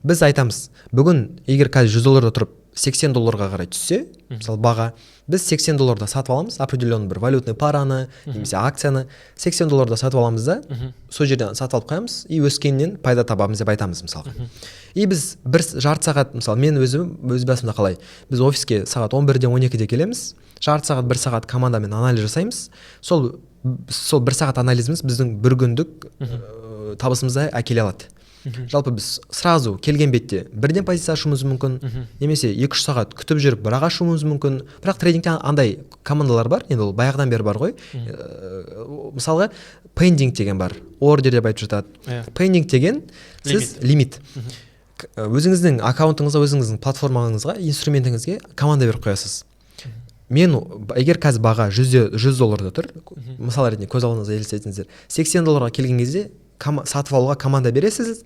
Біз айтамыз, бүгін егер қазір $100 тұрып $80 қарай түссе, мысалы баға, біз $80 сатып аламыз, определенный бір валютный параны, немесе акцияны $80 сатып аламыз да, сол жерден сатып алып қоямыз, и өскеннен пайда табамыз деп айтамыз мысалға. И біз бір жарты сағат, мысалы мен өз басымда қалай, біз офиске сағат 11-ден 12-де келеміз, жарты сағат, 1 сағат командамен анализ жасаймыз, сол 1 сағат анализіміз біздің бір күндік табысымызды әкеле алады. Жалпы біз сразу келген бетте бірден позиция ашуымыз мүмкін, немесе 2-3 сағат күтіп жүріп бірақ ашуымыз мүмкін. Бірақ трейдингте андай командалар бар, енді ол баяғыдан бері бар ғой. Мысалға пендинг деген бар, ордер деп айтып жатады. Пендинг деген сіз лимит. Өзіңіздің аккаунтыңызға, өзіңіздің платформаңызға, инструментіңізге команда беріп қоясыз. Мен егер қазір баға $100 тұр, мысал ретінде көз алдыңызға елестетіңіздер, $80 келген кезде сатып алуға команда бересіз,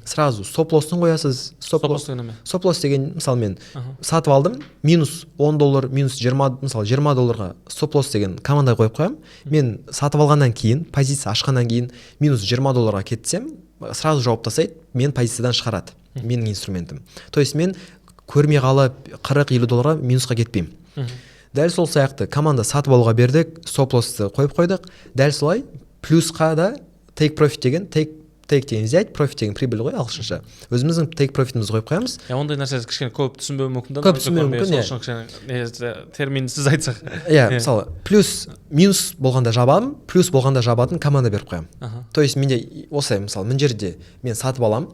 сразу стоп-лоссын қоясыз. Стоп-лосс деген, мысалы мен сатып алдым, минус $10, минус 20, мысалы $20 стоп-лосс деген команда қойып қоям. Мен сатып алғаннан кейін, позиция ашқаннан кейін минус $20 кетсем, сразу жауап тастайды, мен позициядан шығарады, менің инструментім. То есть мен көрмей қалып $40-50 минусқа кетпеймін. Дәл сол сияқты команда сатып алуға бердік, стоп-лоссты қойып қойдық. Дәл солай плюсқа да take profit деген, take деген взять, profit деген прибыль ғой ағылшынша. Өзіміздің take profitімізді қойып қоямыз. Ондай нәрсе кішкене көп түсінбеуі мүмкін да. Көп түсінбеуі мүмкін, терминсіз айтсақ. Мысалы, плюс минус болғанда жабамын, плюс болғанда жабатын команда беріп қоямын. То есть менде осылай, мысалы, мына жерде мен сатып аламын,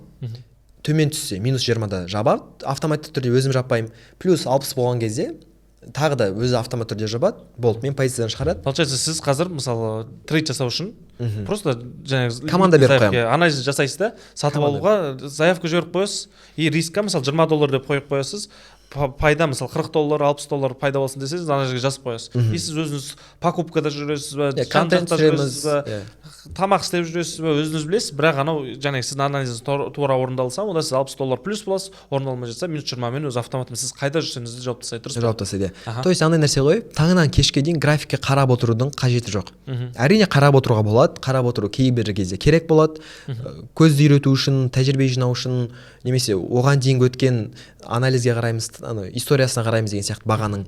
төмен түссе минус 20-да жабады, автоматты түрде өзім жаппаймын, плюс 60 болған кезде тағы да өзі автомат түрде жабады, болды, мен позициядан шығарады. Получается, сіз қазір мысалы трейд жасау үшін просто жаңағы команда беріп қоямын. Анализ жасайсыз да, сатып алуға заявка жіберіп қоясыз, и рискқа мысалы $20 деп қойып қоясыз, пайда мысалы $40, $60 пайда болсын десеңіз, ана жерге жазып қоясыз. И сіз өзіңіз покупкада жүресіз бе, жан-жақта жүресіз бе, тамақ істеп жүресіз бе, өзіңіз білесіз, бірақ анау жаңағы сіздің анализіңіз тура орындалса, онда сіз $60 плюс боласыз, орындалмай жатса минус 20-мен өз автоматымен сіз қайда жүрсеңіз де жауап тастайды, дұрыс па? Жауап тастайды. То есть андай нәрсе ғой, таңнан кешке дейін графикке қарап отырудың қажеті жоқ. Әрине қарап отыруға болады, қарап отыру кейбір кезде керек болады, көзді үйрету үшін, тәжірибе жинау үшін, немесе оған дейінгі өткен анализге қараймыз, историясына қараймыз деген сияқты бағаның.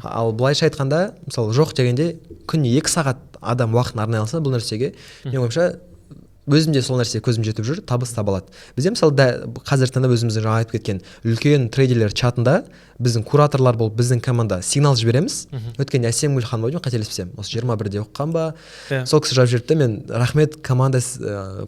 Ал былайша айтқанда, мысалы жоқ дегенде күніне 2 сағат адам уақытын арнай алса бұл нәрсеге, мен ойымша өзімде сол нәрсе көзім жетіп жүр, табыс таба алады. Бізде мысалы қазір таңда өзіміздің жаңа айтып кеткен үлкен трейдерлер чатында біздің кураторлар болып біздің команда сигнал жібереміз. Өткенде Әсем Гүлхан ба, қателеспесем, осы 21-де оқыған ба, сол кісі жазып жіберді, мен рахмет команда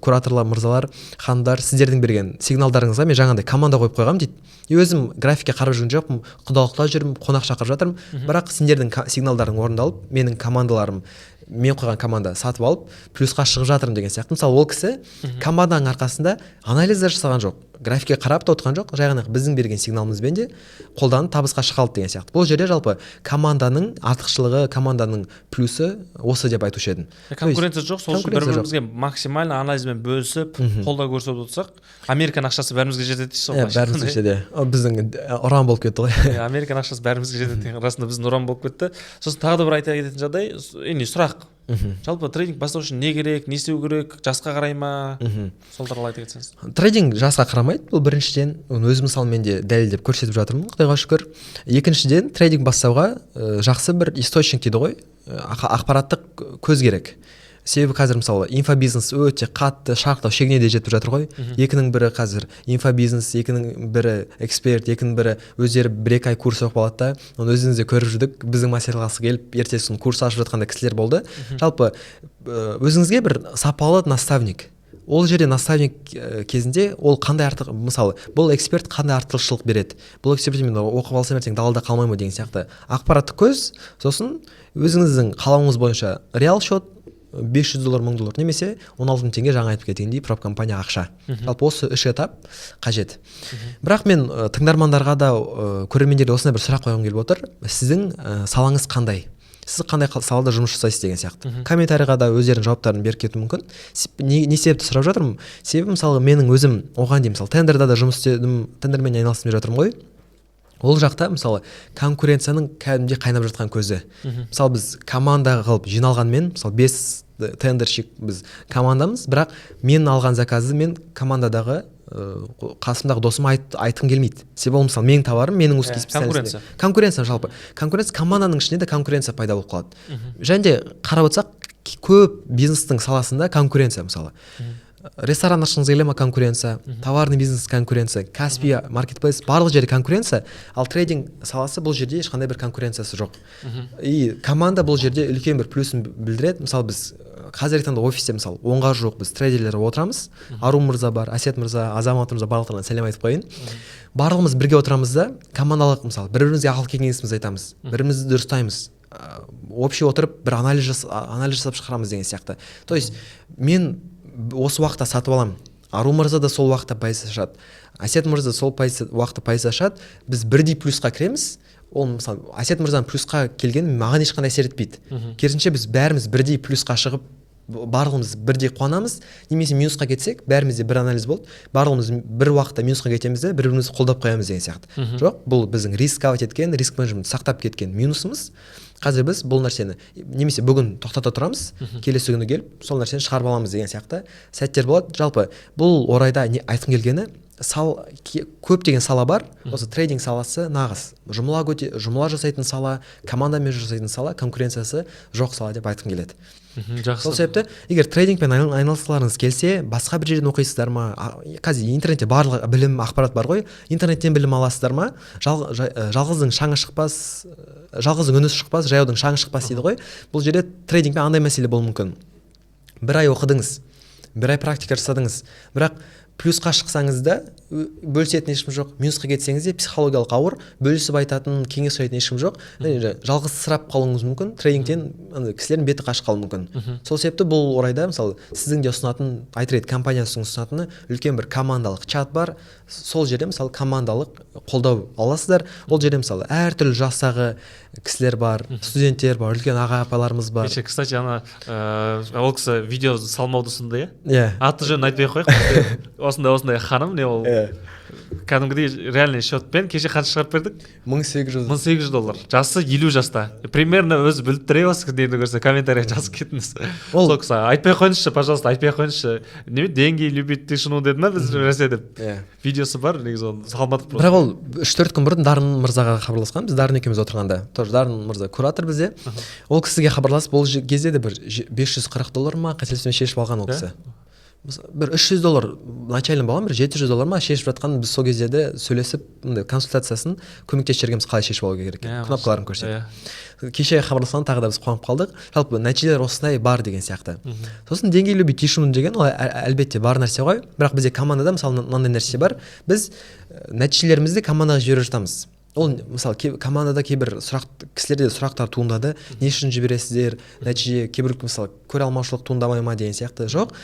кураторлар мырзалар, ханымдар, сіздердің берген сигналдарыңызға мен жаңағындай команда қойып қойғам дейді. И өзім графикке қарап жүрген жоқпын, құдалықта жүрмін, қонақ шақырып жатырмын, бірақ сендердің сигналдарың орындалып, менің командаларым, мен қойған команда сатып алып, плюсқа шығып жатырмын деген сияқты. Мысалы ол кісі команданың арқасында анализ жасаған жоқ, графикке қарап та отырған жоқ, жай ғана біздің берген сигналымызбен де қолданып табысқа шыға алды деген сияқты. Бұл жерде жалпы команданың артықшылығы, команданың плюсы осы деп айтушы едім. Конкуренция жоқ, сол үшін бір-бірімізге максимально анализбен бөлісіп, қолдау көрсетіп отырсақ, Американ ақшасы бәрімізге жетеді дейсіз ғой. Бәрімізге жетеді. Біздің ұран болып кетті ғой. Американ ақшасы бәрімізге жетеді. Расында біздің ұран болып кетті. Сосын тағы да бір айта кететін жағдай, сұрақ. Жалпы трейдинг бастау үшін не керек, не істеу керек, жасқа қарай ма? Сол туралы айта кетсеңіз. Трейдинг жасқа қарамайды. Бұл біріншіден, өз мысалыммен де дәлелдеп көрсетіп жатырмын, Құдайға шүкір. Екіншіден, трейдинг бастауға жақсы бір источник дейді ғой, ақпараттық көз керек. Себебі қазір мысалы инфобизнес өте қатты шарықтау шегіне де жетіп жатыр ғой. Екінің бірі қазір инфобизнес, екінің бірі эксперт, екінің бірі өздері 1-2 ай курс оқып алады да, оны өзіңізде көріп жүрдік, біздің материалға келіп ертесін курс ашып жатқанда кісілер болды. Жалпы өзіңізге бір сапалы наставник, ол жерде наставник кезінде ол қандай мысалы бұл эксперт қандай артықшылық береді, бұл эксперт мен оқып алсам ертең далада қалмаймын деген сияқты ақпараттық көз. Сосын өзіңіздің қалауыңыз бойынша реал счет $500 $1000 немесе 16 000 теңге жаңа айтып кеткендей прop компания ақша. Жалпы осы үш этап қажет. Бірақ мен тыңдармандарға да көрермендерге осындай бір сұрақ қойғым келіп отыр. Сіздің салаңыз қандай? Сіз қандай салада жұмыс жасайсыз деген сияқты. Комментарийға да өздерінің жауаптарын беріп кетуі мүмкін. Не себепті сұрап жатырмын? Себебі мысалы менің өзім оған дейін мысалы тендерда да жұмыс істедім, тендермен айналысып жатырмын ғой. Ол жақта мысалы конкуренцияның кәдімгідей қайнап жатқан көзі. Мысалы біз команда қылып жиналғанмен, мысалы 5 тендерщик біз командамыз, бірақ мен алған заказды мен командадағы қасымдағы досым айтқым келмейді. Себебі ол мысалы менің товарым, менің узкий специалистім. Конкуренция жалпы. Конкуренция команданың ішінде де конкуренция пайда болып қалады. Және де қарап отырсақ, көп бизнестің саласында конкуренция мысалы. Ресторан ашқыңыз келе ма, конкуренция, товарный бизнес конкуренция, Каспи маркетплейс, барлық жерде конкуренция, ал трейдинг саласы бұл жерде ешқандай бір конкуренциясы жоқ. И команда бұл жерде үлкен бір плюсын білдіреді. Мысалы біз қазіргі таңда офисте мысалы 10-ға жуық біз трейдерлер отырамыз. Ару мырза бар, Әсет мырза, Азамат мырза, барлықтарына сәлем айтып қояйын. Барлығымыз бірге отырамыз да командалық мысалы бір-бірімізге ақыл кеңесімізді айтамыз, бірімізді дұрыстаймыз. Общий отырып бір анализ жасап шығарамыз деген сияқты. То есть мен осы уақытта сатып аламын. Ару мырза да сол уақытта пайыз ашады. Әсет мырза сол уақытта пайыз ашады. Біз бірдей плюсқа кіреміз. Ол мысалы Әсет мырзаның плюсқа келгені маған ешқандай әсер етпейді. Керісінше біз бәріміз бірдей плюсқа шығып, барлығымыз бірдей қуанамыз. Немесе минусқа кетсек, бәрімізде бір анализ болды. Барлығымыз бір уақытта минусқа кетеміз де бір-бірімізді қолдап қоямыз деген сияқты. Жоқ, бұл біздің риск менеджментті сақтап кеткен минусымыз. Қазір біз бұл нәрсені немесе бүгін тоқтата тұрамыз, келесі күні келіп сол нәрсені шығарып аламыз деген сияқты сәттер болады. Жалпы бұл орайда айтқым келгені, көптеген сала бар. Осы трейдинг саласы нағыз жұмыла жасайтын сала, командамен жасайтын сала, конкуренциясы жоқ сала деп айтқым келеді. Жақсы. Сол себепті егер трейдингпен айналысқыларыңыз келсе, басқа бір жерден оқисыздар ма? Қазір интернетте барлық білім, ақпарат бар ғой. Интернеттен білім аласыздар ма? Жалғыздың шаңы шықпас, жалғыздың үні шықпас, жаяудың шаңы шықпас дейді ғой. Бұл жерде трейдингпен андай мәселе болуы мүмкін. Бір ай оқыдыңыз, бір ай практика жасадыңыз, бірақ плюсқа шықсаңыз да бөлісетін ешкім жоқ, минусқа кетсеңіз де психологиялық ауыр, бөлісіп айтатын, кеңес сұрайтын ешкім жоқ. Жалғыз сырап қалуыңыз мүмкін, трейдингтен кісілердің беті қашып қалуы мүмкін. Сол себепті бұл орайда мысалы сіздің де ұсынатын, iTrade компаниясының ұсынатыны үлкен бір командалық чат бар. Сол жерде мысалы командалық қолдау аласыздар. Ол жерде мысалы әртүрлі жастағы кісілер бар, студенттер бар, үлкен аға апаларымыз бар. Кстати, ол кісі видео салмауды ұсынды, иә? Аты жөнін айтпай ақ қояйық. Осындай ханым, не ол кәдімгідей реальный счетпен кеше қанша шығарып бердік? $1800. Жасы 50 жаста. Примерно өзі біліп тұр осы нені көрсе комментария жазып кетіңіз. Сол кісі айтпай қойыңызшы, пожалуйста, айтпай қойыңызшы. Неме деньги любит тишину деді ма біз нәрсе деп. Видеосы бар, негізі оны салмадық. Бірақ ол 3-4 күн бұрын Дарын мырзаға хабарласқан. Біз Дарын екеуміз отырғанда. Тоже Дарын мырза куратор бізде. Ол кісіге хабарласып, ол кезде де бір $540 ма қателеспесем шешіп алған ол кісі. Бір $300 начальный болған, бір $700 ма шешіп жатқан. Біз сол кезде де сөйлесіп, консультациясын көмектесіп жібергенбіз, қалай шешіп алу керек. Кнопкаларын көрсетіп. Кеше хабарласқан, тағы да біз қуанып қалдық. Жалпы нәтижелер осындай бар деген сияқты. Сосын деньги любить тишину деген ол әлбетте бар нәрсе ғой. Бірақ бізде командада мысалы мынандай нәрсе бар. Біз нәтижелерімізді командаға жіберіп жатамыз. Ол мысалы командада кейбір кісілерде сұрақтар туындады. Не үшін жібересіздер? Нәтиже кейбір мысалы көре алмаушылық туындамай ма деген сияқты. Жоқ.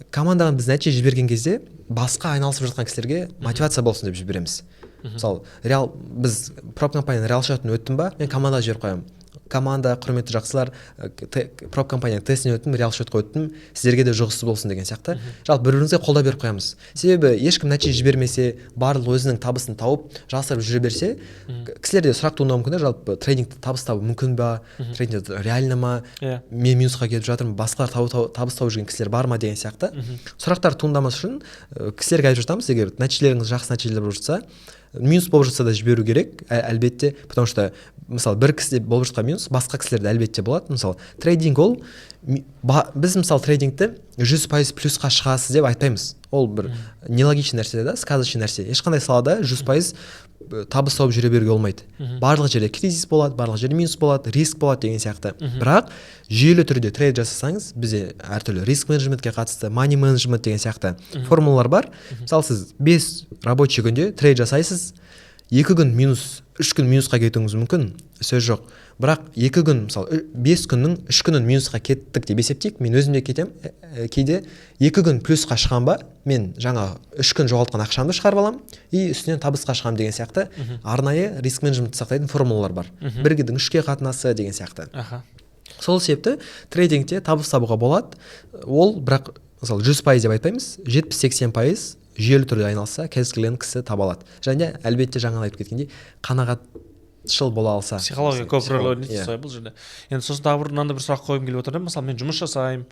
Командаға біз нәтиже жіберген кезде басқа айналысып жатқан кісілерге мотивация болсын деп жібереміз. Мысалы біз прop компанияның реал счетін өттім ба, мен командаға жіберіп қоямын. Команда, құрметті жақсылар, прop компанияның тестінен өттім, реал счетқа өттім, сіздерге де жұғысты болсын деген сияқты. Жалпы бір-бірімізге қолдау беріп қоямыз. Себебі ешкім нәтиже жібермесе, барлық өзінің табысын тауып, жасырып жүре берсе, кісілерде сұрақ туындауы мүмкін. Жалпы трейдингте табыс табу мүмкін ба? Трейдингте реально ма? Мен минусқа кетіп жатырмын, басқалар табыс тауып жүрген кісілер бар ма деген сияқты. Сұрақтар туындамас үшін кісілерге айтып жатамыз, егер нәтижелеріңіз жақсы нәтижелер болып жатса, минус болып жатса да жіберу керек, әлбетте, потому что мысалы бір кісіде болып жатқан минус басқа кісілерде әлбетте болады. Мысалы трейдинг ол біз мысалы трейдингті 100% плюсқа шығасыз деп айтпаймыз. Ол бір нелогичный нәрсе да, сказочный нәрсе. Ешқандай салада 100% табыс тауып жүре беруге болмайды. Барлық жерде кризис болады, барлық жерде минус болады, риск болады деген сияқты. Бірақ жүйелі түрде трейд жасасаңыз, бізде әртүрлі риск менеджментке қатысты, money менеджмент деген сияқты формулалар бар. Мысалы сіз 5 рабочий күнде трейд жасайсыз, 2 күн минус, 3 күн минусқа кетуіңіз мүмкін, сөз жоқ. Бірақ 2 күн, мысалы 5 күннің 3 күнін минусқа кеттік деп есептейік, мен өзім де кетем, кейде 2 күн плюсқа шығам ба, мен жаңа 3 күн жоғалтқан ақшамды шығарып аламын и үстінен табысқа шығам деген сияқты арнайы риск менеджментті сақтайтын формулалар бар. 1-дің 3-ке қатынасы деген сияқты. Сол себепті трейдингте табыс табуға болады. Ол бірақ мысалы 100% деп айтпаймыз, 70-80% жүйелі түрде айналса, кез келген кісі таба алады. Және әлбетте жаңа айтып кеткендей қанағатшыл бола алса. Психология көп рөл ойнайды бұл жерде. Енді сосын тағы мынандай бір сұрақ қойғым келіп отыр. Мысалы мен жұмыс жасаймын,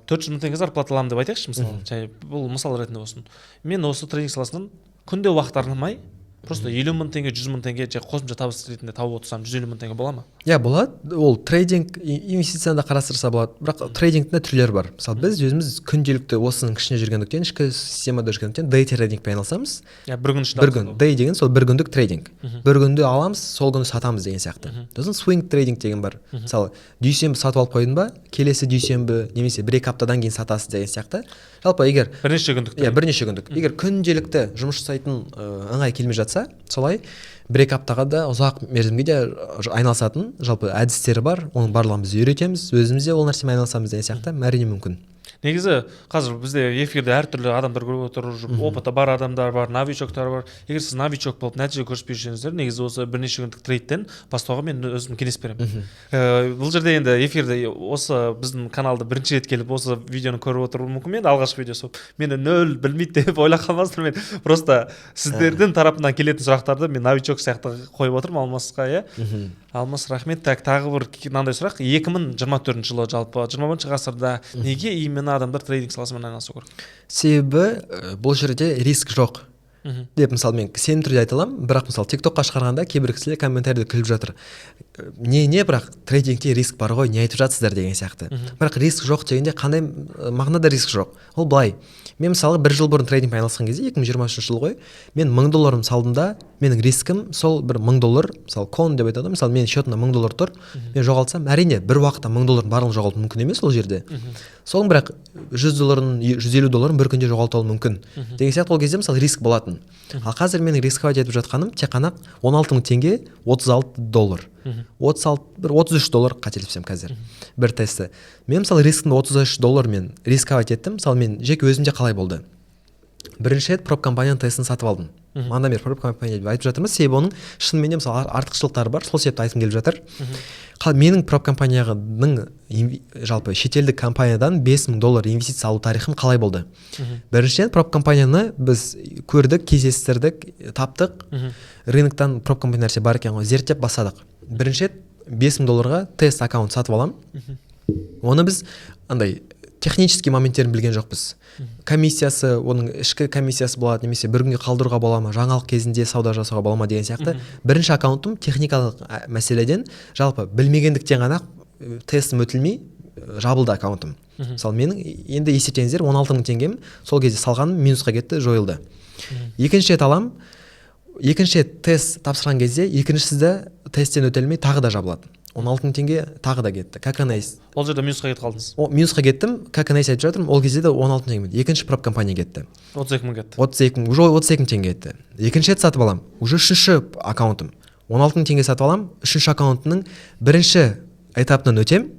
400 мың теңге зарплата аламын деп айтайықшы, мысалы. Бұл мысал ретінде болсын. Мен осы трейдинг саласынан күнде уақыт арнамай просто 50 мың теңге, 100 мың теңге қосымша табыс ретінде тауып отырсам 150 мың теңге бола ма? Иә, болады. Ол трейдинг инвестицияны да қарастырса болады. Бірақ трейдингтің түрлері бар. Мысалы біз өзіміз күнделікті осының ішіне жүргендіктен, ішкі системада жүргендіктен day трейдингпен айналысамыз. Иә, бір күн ішінде. Day деген сол бір күндік трейдинг. Бір күнді аламыз, сол күні сатамыз деген сияқты. Сосын swing трейдинг деген бар. Мысалы дүйсенбі сатып алып қойдың ба, келесі дүйсенбі немесе 1-2 аптадан кейін сатасыз деген сияқты. Жалпы егер бірнеше күндік. Иә, бірнеше күндік. Егер күнделікті жұмыс жасайтын ыңғай келмей жатса, солай 1-2 аптаға да ұзақ мерзімге де айналысатын жалпы әдістері бар. Оның барлығын біз үйретеміз, өзіміз де ол нәрсемен айналысамыз деген сияқты. Әрине мүмкін. Негізі қазір бізде эфирде әртүрлі адамдар көріп отыр, опыты бар адамдар бар, новичоктар бар. Егер сіз новичок болып нәтиже көрсетпей жүрсеңіздер, негізі осы бірнеше күндік трейдтен бастауға мен өзім кеңес беремін. Бұл жерде енді эфирде осы біздің каналды бірінші рет келіп осы видеоны көріп отыруы мүмкін. Мен алғашқы видеосы мені нөл білмейді деп ойлап қалмасын. Мен просто сіздердің тарапынан келетін сұрақтарды мен новичок сияқты қойып отырмын Алмасқа, иә. Алмас, рахмет. Тағы бір мынандай сұрақ. 2024 жылы жалпы 20-шы ғасырда неге именно адамдар трейдинг саласымен айналысу керек? Себебі бұл жерде риск жоқ. Деп мысалы мен сенім түрде айта аламын, бірақ мысалы TikTokқа шығарғанда кейбір кісілер комментарийде күліп жатыр. Не бірақ трейдингте риск бар ғой, не айтып жатсыздар деген сияқты. Бірақ риск жоқ дегенде қандай мағынада риск жоқ? Ол былай. Мен мысалы 1 жыл бұрын трейдингпен айналысқан кезде 2023 жыл ғой, мен $1000 салдым да, менің рискім сол бір $1000, мысалы кон деп айтады, мысалы менің счетымда $1000 тұр, мен жоғалтсам, әрине бір уақытта $1000 барлығын жоғалту мүмкін емес ол жерде. Соның бірақ $100, $150 бір күнде жоғалтуы мүмкін. Деген сияқты ол кезде мысалы риск болатын. Ал қазір менің рисковать етіп жатқаным тек қана 16 мың теңге $36. 33 доллар қателеспесем қазір бір тесті. Мен мысалы рискімді $33 мен рисковать еттім. Мысалы мен жеке өзімде қалай болды? Бірінші рет проб компанияның тестін сатып алдым. Мандамер проб компания деп айтып жатырмыз. Себебі оның шынымен мысалы артықшылықтары бар. Сол себепті айтқым келіп жатыр. Менің проб компанияның жалпы шетелдік компаниядан $5000 инвестиция алу тарихым қалай болды? Біріншіден проб компанияны біз көрдік, кездестірдік, таптық. Рыноктан проб компания нәрсе бар екен ғой, зерттеп бастадық. Бірінші рет $5000 тест аккаунт сатып аламын. Оны біз андай технический моменттерін білген жоқпыз. Комиссиясы, оның ішкі комиссиясы болады, немесе бір күнге қалдыруға бола ма, жаңалық кезінде сауда жасауға бола ма деген сияқты. Бірінші аккаунтым техникалық мәселеден жалпы білмегендіктен ғана тестім өтілмей жабылды аккаунтым. Мысалы менің енді есептеңіздер 16 мың теңгем сол кезде салғаным минусқа кетті, жойылды. Екінші рет алам, екінші рет тест тапсырған кезде екіншісі тесттен өтелмей тағы да жабылады. 16 мың теңге тағы да кетті. Как анализ. Ол жерде минусқа кетіп қалдыңыз. Минусқа кеттім, как анализ айтып жатырмын, ол кезде де 16 мың теңге. Екінші проб компания кетті. 32 мың кетті. 32 мың, уже 32 мың теңге кетті. Екінші рет сатып алам, уже үшінші аккаунтым. 16 мың теңге сатып алам, үшінші аккаунтының бірінші этапынан өтем.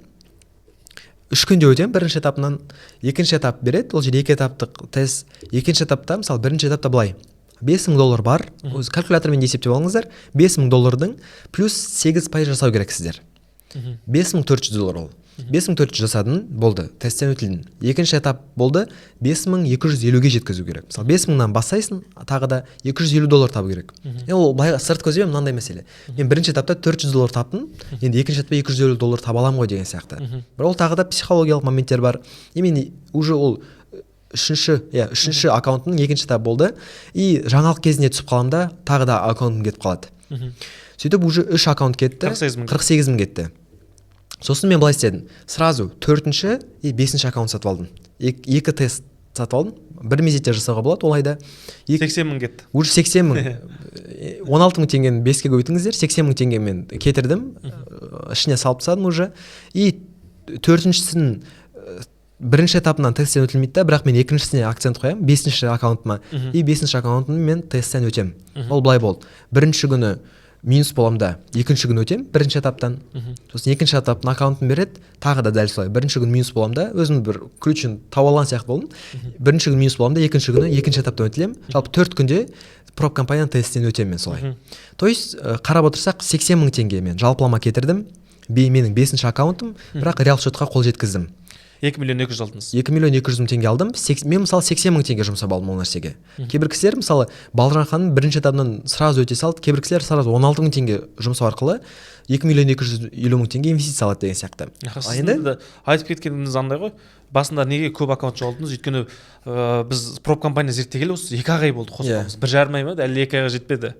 3 күнде өтем бірінші этапынан. Екінші этап береді, ол жерде 2 этаптық тест. Екінші этапта, мысалы бірінші этапта былай. $5000 бар, өз калькулятормен есептеп алыңыздар. $5000 плюс 8% жасау керек сіздер. $5400 ол. 5400 жасадың, болды, тесттен өтілдің. Екінші этап болды, 5250-ге жеткізу керек. Мысалы 5000-нан бастайсың, тағы да $250 табу керек. Ол былай сырт көзбен мынандай мәселе. Мен бірінші этапта $400 таптым, енді екінші этапта $250 таба аламын ғой деген сияқты. Бірақ ол тағы да психологиялық моменттер бар. Мен уже ол үшінші аккаунтының екінші этап болды. И жаңалық кезіне түсіп қаламда тағы да аккаунтым кетіп қалады. Сөйтіп уже 3 аккаунт кетті, 48 мың кетті. Сосын мен былай істедім. Сразу 4-ші и 5-ші аккаунт сатып алдым. Екі тест сатып алдым. Бір мезетте жасауға болады олайда. 80 мың кетті. Уже 80 мың. 16 мың теңгені 5-ке көбейтіңіздер, 80 мың теңгемен кетірдім. Ішіне салып тастадым уже. И төртіншісін бірінші этапынан тесттен өтілмейді да, бірақ мен екіншісіне акцент қоямын, 5-ші аккаунтыма. И 5-ші аккаунтын мен тесттен өтем. Ол былай болды. Бірінші күні минус боламын да, екінші күні өтем бірінші этаптан. Сосын екінші этаптың аккаунтын береді, тағы да дәл солай. Бірінші күні минус боламын да, өзім бір ключін тауып алған сияқты болдым. Бірінші күні минус боламын да, екінші күні екінші этаптан өтілем. Жалпы 4 күнде проб компанияның тесттен өтем мен солай. То есть қарап отырсақ 80 мың теңге мен жалпылама кетірдім. Менің 5-ші аккаунтым, бірақ реал счетқа қол жеткіздім. 2 миллион 200 алдыңыз. 2 миллион 200 мың теңге алдым. Мен мысалы 80 мың теңге жұмсап алдым ол нәрсеге. Кейбір кісілер мысалы Балжан ханым бірінші этаптан сразу өте салды, кейбір кісілер сразу 16 мың теңге жұмсау арқылы 2 миллион 250 мың теңге инвестиция алады деген сияқты. Сізді айтып кеткеніңіз андай ғой. Басында неге көп аккаунт жоғалтдыңыз? Өйткені біз проб компания зерттегелі осы 2 ай болды қосқанымыз. 1,5 ай ма, әлі 2 айға жетпеді.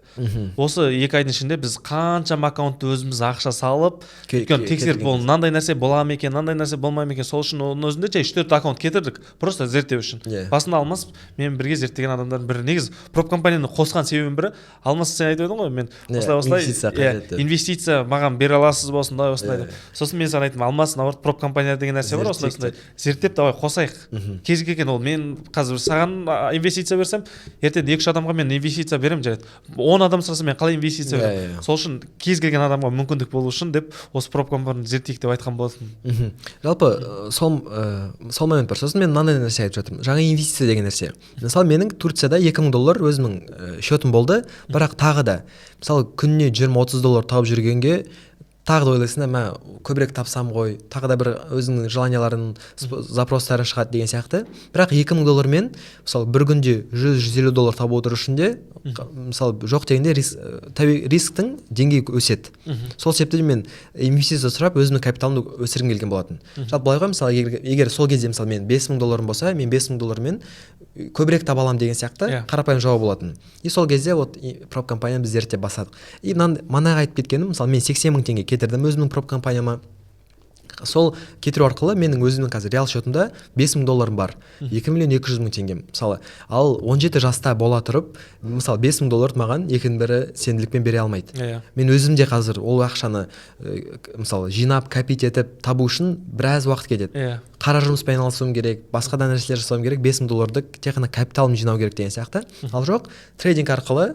Осы 2 айдың ішінде біз қаншама аккаунтты өзіміз ақша салып, өйткені тексеріп бол, мынандай нәрсе бола ма екен, мынандай нәрсе болмай ма екен, сол үшін оның өзінде 3-4 аккаунт кетірдік, просто зерттеу үшін. Басында Алмас мен бірге зерттеген адамдардың бірі. Негізі проб компанияны қосқан себебім бірі, Алмас сен айтып едің ғой, мен осылай инвестиция маған бере аласыз ба осындай осындай. Сосын мен саған айттым, Алмас, наоборот, проб компания деген нәрсе бар, осындай зерттеп давай қосайық. Кез келген ол мен қазір саған инвестиция берсем, ертең 2-3 адамға мен инвестиция берем жарайды. 10 адам сұраса мен қалай инвестиция берем? Сол үшін кез келген адамға мүмкіндік болу үшін деп осы проб компанияны зерттейік деп айтқан болатынмын. Жалпы сол момент бар. Сосын мен мынандай нәрсе айтып жатырмын. Жаңа инвестиция деген нәрсе. Мысалы менің Турцияда $2000 өзімнің счетым болды, бірақ тағы да мысалы күніне 20-30 тауып жүргенге тағы да ойлайсың да, көбірек тапсам ғой, тағы да бір өзіңнің желанияларың, запростары шығады деген сияқты. Бірақ $2000 мен мысалы бір күнде $100-150 табу отыру үшін де мысалы жоқ дегенде рисктің деңгейі өседі. Сол себептен мен инвестиция сұрап өзімнің капиталымды өсіргім келген болатын. Жалпы былай ғой, мысалы егер сол кезде мысалы мен $5000 болса, мен $5000 мен көбірек таба аламын деген сияқты қарапайым жауап болатын. И сол кезде вот проб компанияны біз зерттеп бастадық. И манағы айтып кеткенім, мысалы мен 80 мың теңге кетірдім өзімнің проб компанияма. Сол кетіру арқылы менің өзімнің қазір реал счетымда $5000 бар. 2 миллион 200 мың теңгем. Мысалы, ал 17 жаста бола тұрып, мысалы $5000 маған екінің бірі сенімділікпен бере алмайды. Мен өзім де қазір ол ақшаны мысалы жинап, копить етіп табу үшін біраз уақыт кетеді. Қара жұмыспен айналысуым керек, басқа да нәрселер жасауым керек, $5000-ды тек қана капиталым жинау керек деген сияқты. Ал жоқ, трейдинг арқылы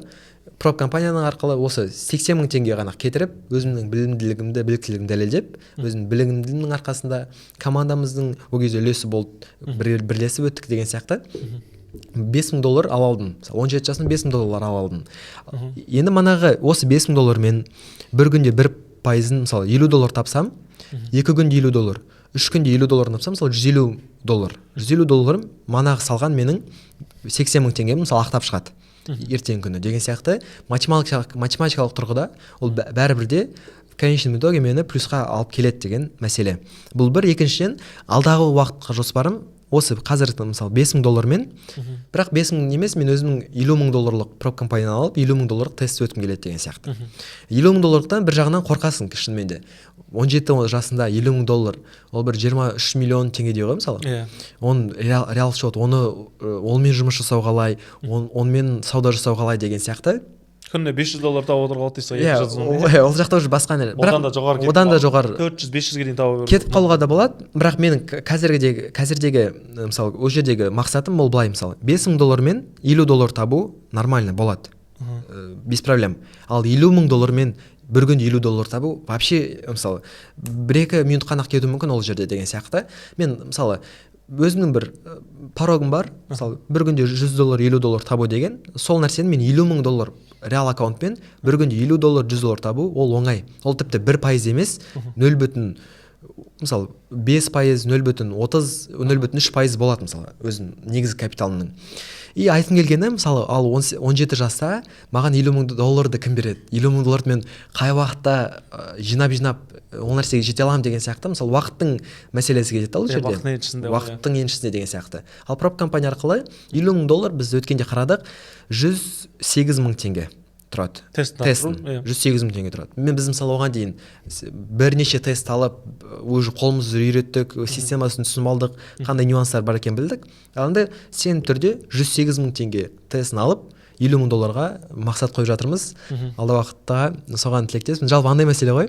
проб компанияның арқылы осы 80 мың теңге ғана кетіріп, өзімнің білімділігімді, біліктілігімді дәлелдеп, өзімнің білімділігімнің арқасында командамыздың ол кезде үлесі болды, бірлесіп өттік деген сияқты. $5000 ала алдым. 17 жасында $5000 ала алдым. Енді манағы осы $5000 мен бір күнде 1%, мысалы $50 тапсам, 2 күнде $50, 3 күнде $50 тапсам, мысалы $150. $150 манағы салған менің 80 мың теңгем мысалы ақтап шығады. Ертең күні деген сияқты математикалық тұрғыда ол бәрібір де в конечном итоге мені плюсқа алып келеді деген мәселе. Бұл бір. Екіншіден алдағы уақытқа жоспарым осы қазір мысалы $5000 мен, бірақ 5000 емес, мен өзімнің $50,000 проб компанияны алып $50,000 тест өткім келеді деген сияқты. $50,000-тан бір жағынан қорқасың шынымен де. 17 жасында $50,000 ол бір 23 миллион теңге ғой мысалы. Он реал счет, онымен жұмыс жасау қалай, онымен сауда жасау қалай деген сияқты. Күніне $500 тауып отырған дейсіз. Ол жақта уже басқа нәрсе. Одан да жоғары 400-500-ге дейін тауып кетіп қалуға да болады. Бірақ менің қазірдегі мысалы ол жердегі мақсатым ол былай, мысалы $5000 мен $50 табу нормально болады. Без проблем. Ал $50,000 мен бір күнде $50 табу вообще мысалы 1-2 минут қана кетуі мүмкін ол жерде деген сияқты. Мен мысалы өзімнің бір порогым бар, мысалы бір күнде $100 $50 табу деген, сол нәрсені мен $50,000 реал аккаунтпен бір күнде $50 $100 табу ол оңай. Ол тіпті 1% емес, 0,5%, мысалы 5%, 0,30%, 0,3% болады мысалы өзім негізгі капиталымның. И айтқым келгені, мысалы ал 17 жаста маған $50,000 кім береді? $50,000 мен қай уақытта жинап ол нәрсеге жете аламын деген сияқты. Мысалы уақыттың мәселесі кетеді ол жерде. Уақыттың еншісінде деген сияқты. Ал проб компания арқылы $50,000 біз өткенде қарадық, 108 мың теңге. тұрады. Тест тестін 108 мың теңге тұрады. Біз мысалы оған дейін бірнеше тест алып, уже қолымызды үйреттік, системасын түсініп алдық, қандай нюанстар бар екенін білдік. Ал енді сенімді түрде 108 мың теңге тестін алып, $50,000 мақсат қойып жатырмыз. Алда уақытта соған тілектеспін. Жалпы андай мәселе ғой.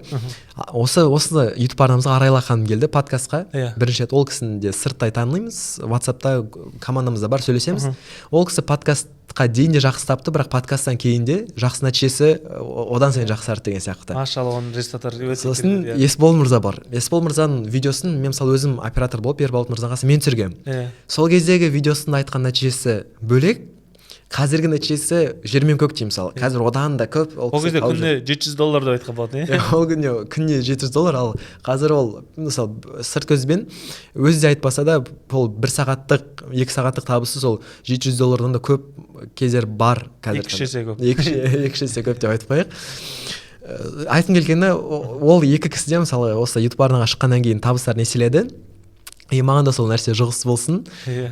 Осы YouTube арнамызға Арайлы ханым келді подкастқа. Бірінші рет ол кісіні де сырттай танымаймыз. WhatsApp'та командамызда бар, сөйлесеміз. Ол кісі подкастқа дейін де жақсы тапты, бірақ подкасттан кейін де жақсы нәтижесі одан сайын жақсарды деген сияқты. Машалла, оның результаттары өте. Сосын Есбол мырза бар. Есбол мырзаның видеосын мен мысалы өзім оператор болып Ерболат мырзаға мен түсіргем. Сол кездегі видеосында айтқан нәтижесі бөлек. Қазіргі нәтижесі жер мен көк деймін мысалы. Қазір одан да көп. Ол кезде күніне $700 деп айтқан болатын, Ол күніне $700, ал қазір ол мысалы сырт көзбен өзі де айтпаса да ол 1 сағаттық, 2 сағаттық табысы сол $700 да көп кездер бар қазір. 2 есе көп. 2 есе көп деп айтпайық. Айтқым келгені ол екі кісі де мысалы осы YouTube арнаға шыққаннан кейін табыстарын еселеді. Маған да сол нәрсе жұғыс болсын.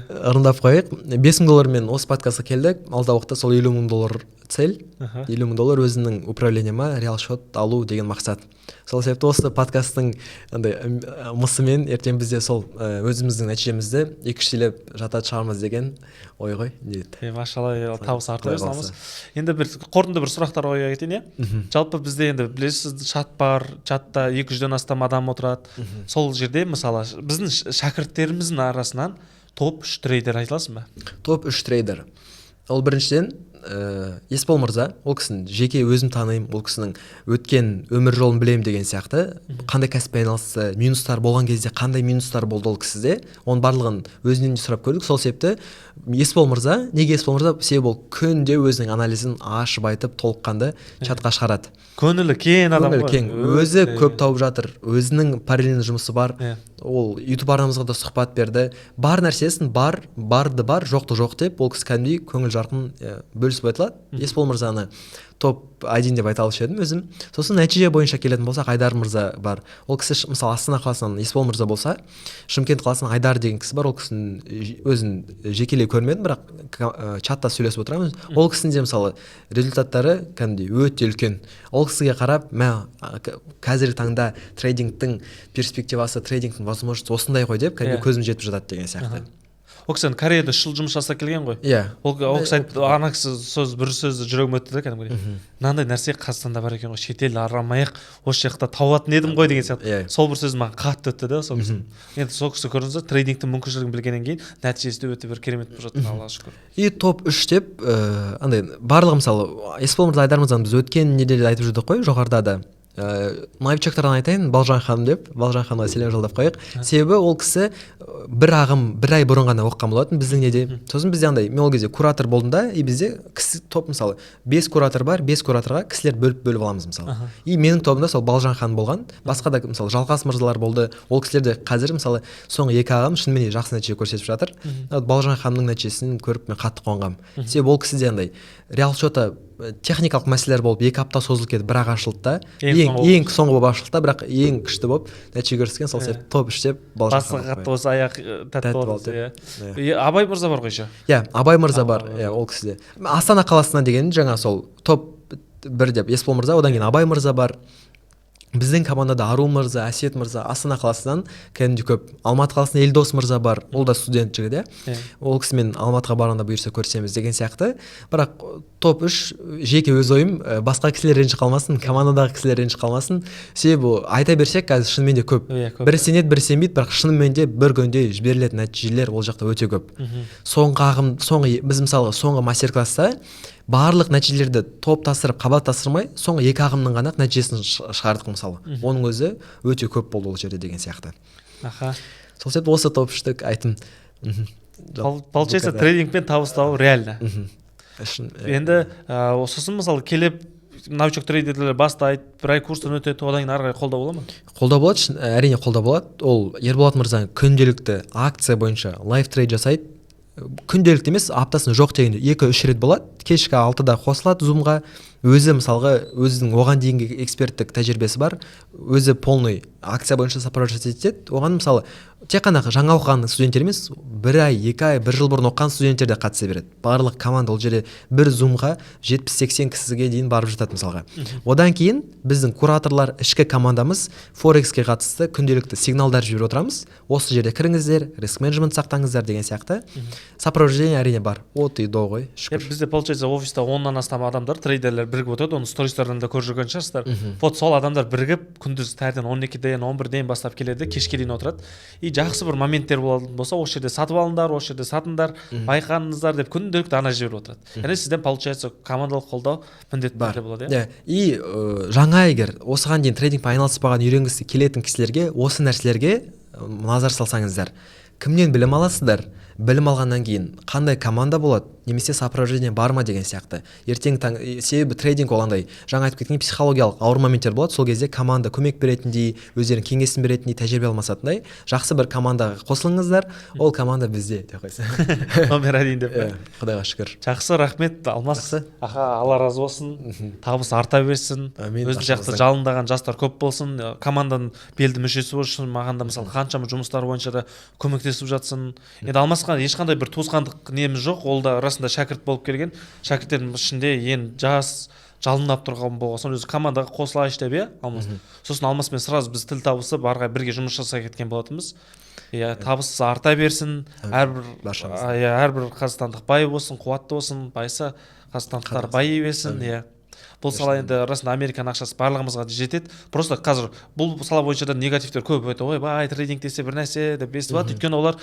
Ырындап қойық. $5,000 мен осы подкастқа келдік. Алда уақытта сол $50,000 цель. $50,000 өзінің управлениема реал счет алу деген мақсат. Сол себепті осы подкасттың мысымен ертең бізде сол өзіміздің нәтижемізді екіншілеп жатады шығармыз деген ой ғой. Машалла, табыс арта берсін. Енді бір қорытынды бір сұрақтар қоя кетейін, жалпы бізде енді білесіз, чат бар, чатта 200-ден астам адам отырады. Сол жерде мысалы біздің шәкірттеріміздің арасынан топ 3 трейдер айта аласың ба? Топ 3 трейдер. Ол біріншіден Есбол мырза, ол кісінің жеке өзім танимын, ол кісінің өткен өмір жолын білемін деген сияқты, қандай кәсіппен айналысты, минустар болған кезде қандай минустар болды ол кісіде, оның барлығын өзінен де сұрап көрдік. Сол себепті Есбол мырза, неге Есбол мырза? Себебі ол күнде өзінің анализін ашып айтып толыққанды чатқа шығарады. Көңілі кең адам ғой. Өзі көп тауып жатыр, өзінің параллельный жұмысы бар. Ол YouTube арнамызға да сұхбат берді. Бар нәрсесін барды бар, жоқты жоқ деп, ол кісі кәдімгідей көңіл жарқын бөлісіп айтылады. Есбол мырзаны топ 1 деп айта алушы едім өзім. Сосын нәтиже бойынша келетін болсақ, Айдар мырза бар. Ол кісі мысалы Астана қаласынан Есбол мырза болса, Шымкент қаласынан Айдар деген кісі бар. Ол кісінің өзін жекелей көрмедім, бірақ чатта сөйлесіп отырамыз. Ол кісінің де мысалы результаттары кәдімгідей өте үлкен. Ол кісіге қарап, қазіргі таңда трейдингтің перспективасы, трейдингтің возможности осындай ғой деп, кәдімгідей көзім жетіп жатады деген сияқты. Ол кісі Кореяда 3 жыл жұмыс жасап келген ғой. Ол кісі айтты, ана кісі бір сөзді жүрегім өтті де кәдімгідей. Мынандай нәрсе Қазақстанда бар екен ғой, шетел арамайық, осы жақта тауатын едім ғой деген сияқты. Сол бір сөз маған қатты өтті де сол кісі. Енді сол кісі көрдіңіз, трейдингтің мүмкіншілігін білгеннен кейін нәтижесі де өте бір керемет болып жатыр, Аллаға шүкір. И топ 3 деп андай барлығы мысалы Есбол мырза, Айдар мырзаны біз өткен неделе айтып жүрдік қой, жоғарыда да. Новичоктардан айтайын, Балжан ханым деп, Балжан ханымға сәлем жолдап қойық. Себебі ол кісі бір ай бұрын ғана оқыған болатын біздің неде. Сосын бізде андай, мен ол кезде куратор болдым да, и бізде кісі топ мысалы 5 куратор бар, 5 кураторға кісілер бөліп аламыз мысалы. И менің тобымда сол Балжан ханым болған, басқа да мысалы Жалғас мырзалар болды. Ол кісілер де қазір мысалы соңғы 2 ағам шынымен жақсы нәтиже көрсетіп жатыр. Балжан ханымның нәтижесін көріп мен қатты қуанғам. Себебі ол кісі де андай реал счета техникалық мәселелер болып 2 апта созылып кетіп, бірақ ашылды да. Ең соңғы болып ашылды да, бірақ ең күшті болып нәтиже көрсеткен. Сол себепті топ 3 деп Балжан ханым. Басы қатты осы аяқ тәтті болды. Абай мырза бар ғой еще. Абай мырза бар, ол кісіде. Астана қаласынан деген жаңа сол топ 1 деп Есбол мырза, одан кейін Абай мырза бар. Біздің командада Ару мырза, Әсет мырза, Астана қаласынан кәдімгідей көп. Алматы қаласынан Елдос мырза бар, ол да студент жігіт, ол кісімен Алматыға барғанда бұйырса көрсеміз деген сияқты. Бірақ топ 3 жеке өз ойым, басқа кісілер ренжіп қалмасын, командадағы кісілер ренжіп қалмасын. Себебі айта берсек, қазір шынымен де көп. Бірі сенеді, бірі сенбейді, бірақ шынымен де бір күнде жіберілетін нәтижелер ол жақта өте көп. Біз мысалы соңғы мастер-класста барлық нәтижелерді топтастырып, қабаттастырмай, соңғы 2 ағымның ғана нәтижесін шығардық мысалы. Оның өзі өте көп болды ол жерде деген сияқты. Сол себепті осы топ 3-тік айтым. Получается, трейдингпен табыстау реально. Енді сосын мысалы келіп новичок трейдерлер бастайды, бір ай курстан өтеді, одан кейін ары қарай қолдау бола ма? Қолдау болады, әрине қолдау болады. Ол Ерболат мырзаның күнделікті акция бойынша лайв трейд жасайды. Күнделікті емес, аптасында жоқ дегенде 2-3 рет болады. Кешкі 6-да қосылады Zoom-ға, өзі мысалға өзінің оған дейінгі эксперттік тәжірибесі бар, өзі полный акция бойынша сопровождать етеді. Оған мысалы тек қана жаңа оқыған студенттер емес, 1 ай, 2 ай, 1 жыл бұрын оқыған студенттер де қатыса береді. Барлық команда ол жерде бір зумға 70-80 кісіге дейін барып жатады мысалға. Одан кейін біздің кураторлар, ішкі командамыз Форекске қатысты күнделікті сигналдар жіберіп отырамыз. Осы жерде кіріңіздер, риск менеджмент сақтаңыздар деген сияқты. Сопровождение әрине бар. От и до ғой, шүкір. Бізде получается офиста 10-нан астам адамдар, трейдерлер бірігіп отырады, оны стористардан да көріп жүрген шығарсыздар. Вот сол адамдар бірігіп күндіз таңертең 12-ден 11-ден бастап келеді, кешке дейін отырады. И жақсы бір моменттер болатын болса, осы жерде сатып алыңдар, осы жерде сатыңдар, байқаңыздар деп күнделікті ана жіберіп отырады. Яғни сізден получается командалық қолдау міндетті түрде болады, иә. И жаңа егер осыған дейін трейдингпен айналыспаған үйренгісі келетін кісілерге осы нәрселерге назар салсаңыздар. Кімнен білім аласыздар? Білім алғаннан кейін қандай команда болады, немесе сопровождение бар ма деген сияқты. Ертең себебі трейдинг ол андай жаңа айтып кеткен психологиялық ауыр моменттер болады. Сол кезде команда көмек беретіндей, өздерінің кеңесін беретіндей, тәжірибе алмасатындай жақсы бір командаға қосылыңыздар. Ол команда бізде деп қойса. Номер 1 деп. Құдайға шүкір. Жақсы, рахмет Алмас. Аха, Алла разы болсын. Табыс арта берсін. Өзің сияқты жалындаған жастар көп болсын. Команданың белді мүшесі болсын. Маған да мысалы қаншама жұмыстар бойынша да көмектесіп жатсын. Енді Алмасқа ешқандай бір туысқандық неміз жоқ. Ол да расында шәкірт болып келген. Шәкірттердің ішінде ең жас, жалындап тұрған болған өзі командаға қосылайыншы деп, иә, Алмас. Сосын Алмаспен сразу біз тіл табысып ары қарай бірге жұмыс жасай кеткен болатынбыз. Иә, табыс арта берсін. Әрбір қазақстандық бай болсын, қуатты болсын, байса қазақстандықтар байи берсін, иә. Бұл сала енді расында Американың ақшасы барлығымызға жетеді. Просто қазір бұл сала бойынша да негативтер көп өте. Ой, бай трейдинг десе бір нәрсе деп естіп жатыр. Өйткені олар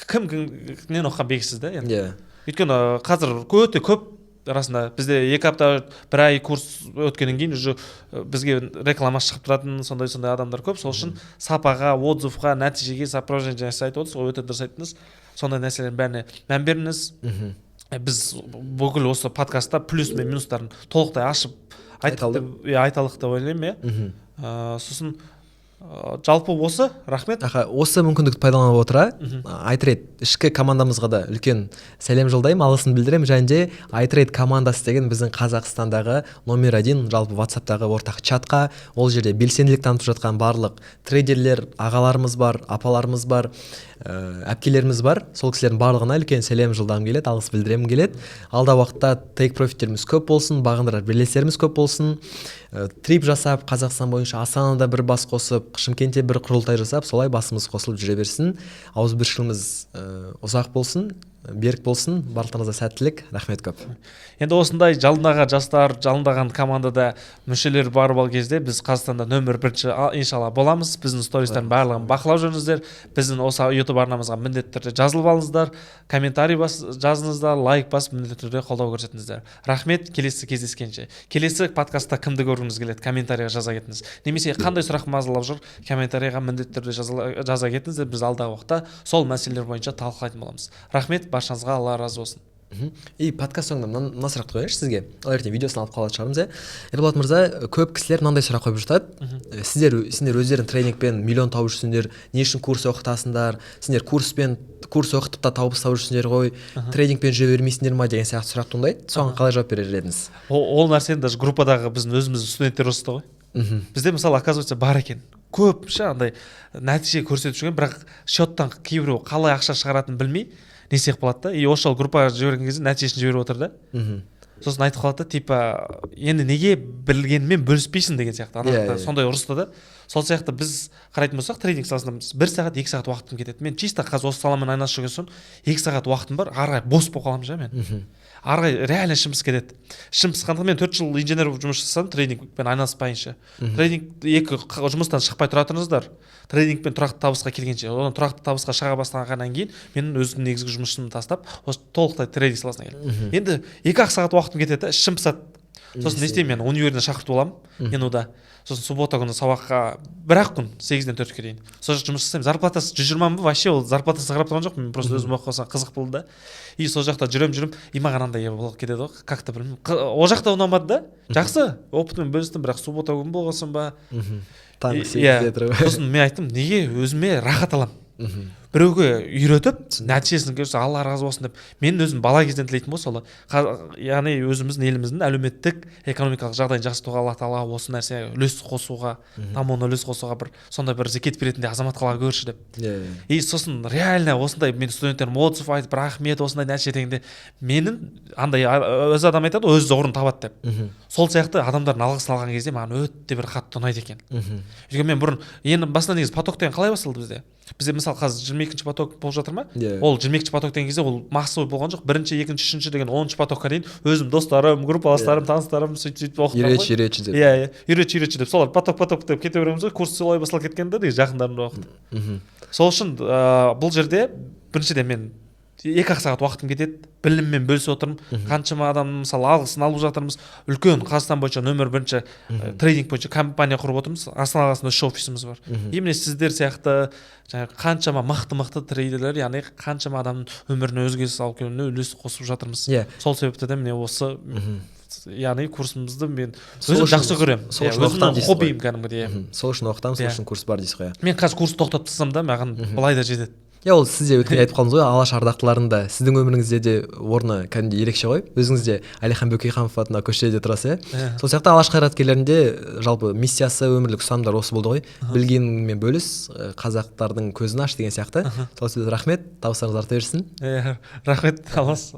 кімнен оқыған белгісіз да енді. Өйткені қазір өте көп расында бізде 2 апта 1 ай курс өткеннен кейін уже бізге реклама шығып тұратын сондай адамдар көп. Сол үшін сапаға, отзывға, нәтижеге сопровождение жасайды отырсыз. Ол өте дұрыс айттыңыз. Сондай нәрселердің бәріне мән беріңіз. Біз бүкіл осы подкастта плюс мен минустарын толықтай ашып айталық деп ойлаймын, иә. Сосын жалпы осы, рахмет. Осы мүмкіндікті пайдаланып отыра, iTrade ішкі командамызға да үлкен сәлем жолдаймын, алғысын білдіремін. Және де iTrade командасы деген біздің Қазақстандағы номер 1 жалпы WhatsApp-тағы ортақ чатқа, ол жерде белсенділік танытып жатқан барлық трейдерлер, ағаларымыз бар, апаларымыз бар, әпкелеріміз бар. Сол кісілердің барлығына үлкен сәлем жолдағым келеді, алғыс білдіремін келеді. Алда уақытта тейк профиттеріміз көп болсын, бағындырар бірлестеріміз көп болсын. Трип жасап, Қазақстан бойынша Астанада бір бас қосып, Шымкентте бір құрылтай жасап, солай басымыз қосылып жүре берсін. Ауызбіршілігіміз ұзақ болсын, берік болсын. Барлықтарыңызға сәттілік, рахмет көп. Енді осындай жалындаған жастар, жалындаған командада мүшелер бар бол кезде біз Қазақстанда нөмір 1 иншалла боламыз. Біздің стористердің барлығын бақылап жүріңіздер. Біздің осы YouTube арнамызға міндетті түрде жазылып алыңыздар, комментарий жазыңыздар, лайк басып міндетті түрде қолдау көрсетіңіздер. Рахмет, келесі кездескенше. Келесі подкастта кімді көргіңіз келеді, комментарийға жаза кетіңіз. Немесе қандай сұрақ мазалап жүр, комментарийға міндетті түрде жаза кетіңіздер. Біз алдағы уақытта сол мәселелер бойынша талқылайтын боламыз. Рахмет, баршаңызға Алла разы болсын. И подкаст соңында мына сұрақты қояйыншы сізге. Ол ертең видеосын алып қалатын шығармыз, иә. Ерболат мырза, көп кісілер мынандай сұрақ қойып жатады. Сендер өздерің тренингпен миллион тауып жүрсіңдер, не үшін курс оқытасыңдар? Сендер курс оқытып та табыс тауып жүрсіңдер ғой. Тренингпен жүре бермейсіңдер ма деген сияқты сұрақ туындайды. Соған қалай жауап берер едіңіз? Ол нәрсені даже группадағы біздің өзіміздің студенттер ұрысты ғой. Бізде мысалы оказывается бар екен. Көп андай нәтиже көрсетіп жүрген, бірақ счеттан кейбіреу қалай ақша шығаратынын білмей не сияқты болады да. И осы группаға жіберген кезде нәтижесін жіберіп отыр да. Сосын айтып қалады да, типа енді неге білгенмен бөліспейсің деген сияқты. Сондай ұрысты да. Сол сияқты біз қарайтын болсақ, трейдинг саласында 1 сағат 2 сағат уақытым кетеді. Мен чисто қазір осы саламен айналысып жүрген соң 2 сағат уақытым бар, ары қарай бос болып қаламын мен. Ары қарай реально ішім піскетеді. Ішім пысқандығы мен 4 жыл инженер болып жұмыс жасадым, трейдингпен айналыспайынша. Трейдинг 2 жұмыстан шықпай тұра тұрыңыздар. Трейдингпен тұрақты табысқа келгенше, одан тұрақты табысқа шыға бастағаннан кейін мен өзімнің негізгі жұмысымды тастап, осы толықтай трейдинг саласына келдім. Енді 2 сағат уақытым кетеді, ішім пысады. Сосын не істеймін, мен универден шақыртып аламын, НУ-да. Сосын суббота күні сабаққа 1 күн 8-ден 4-ке дейін. Сосын жұмыс жасаймын. Зарплатасы 120 мың, вообще ол зарплатасы қарап тұрған жоқ, мен просто өзім оқып қалсам қызық болды да. И сол жақта жүрем, и маған андай болып кетеді ғой, как-то білмеймін. Ол жақта ұнамады да. Жақсы, опытымен бөлістім, бірақ суббота күні болғасын ба. Таңғы 8-де тұрып. Сосын мен айттым, неге өзіме рахат аламын. біреуге үйретіп нәтижесін көрсе алла разы болсын деп мен өзім бала кезден тілейтінім ғой сол яғни өзіміздің еліміздің әлеуметтік экономикалық жағдайын жақсартуға алла тағала осы нәрсеге үлес қосуға дамуына үлес қосуға бір сондай бір зекет беретіндей азамат қыла көрші деп и сосын реально осындай мен студенттерім отзыв айтып рахмет осындай нәтиже дегенде менің андай өзі адам айтады ғой өз орнын табады деп сол сияқты адамдардың алғысын алған кезде маған өте бір қатты ұнайды екен өйткені мен бұрын енді басында негізі поток деген қалай басталды бізде мысалы қазір 22-ші поток болып жатыр ма ол 22-ші поток деген кезде ол массовый болған жоқ 1-ші 2-ші 3-ші деген 10-ші потокқа дейін өзім достарым группаластарым таныстарым сөйтіп оқытқан ғой үйретші деп иә үйретші деп солар поток деп кете береміз ғой курс солай басталып кеткенде де жақындарымды оқытып сол үшін бұл жерде біріншіден мен 2-ақ сағат уақытым кетеді біліммен бөлісіп отырмын қаншама адам мысалы алғысын алып жатырмыз үлкен Қазақстан бойынша нөмір 1-ші трейдинг бойынша компания құрып отырмыз Астана қаласында үш офисіміз бар именно сіздер сияқты жаңағы қаншама мықты трейдерлер яғни қаншама адамның өміріне өзгеріс алып келуіне үлес қосып жатырмыз сол себепті де міне осы яғни курсымызды мен өзім жақсы көремін өзімнің хоббиім кәдімгідей сол үшін оқытамын сол үшін курс бар дейсіз ғой мен қазір курсты тоқтатып тастасам да маған былай да жетеді ол сіз де өткенде айтып қалдыңыз ғой алаш ардақтыларында сіздің өміріңізде де орны кәдімгідей ерекше ғой өзіңіз де әлихан бөкейханов атындағы көшеде тұрасыз сол сияқты алаш қайраткерлерінде жалпы миссиясы өмірлік ұстанымдары осы болды ғой білгеніңмен бөліс қазақтардың көзін аш деген сияқты сол себепті рахмет табыстарыңыз арта берсін рахмет алас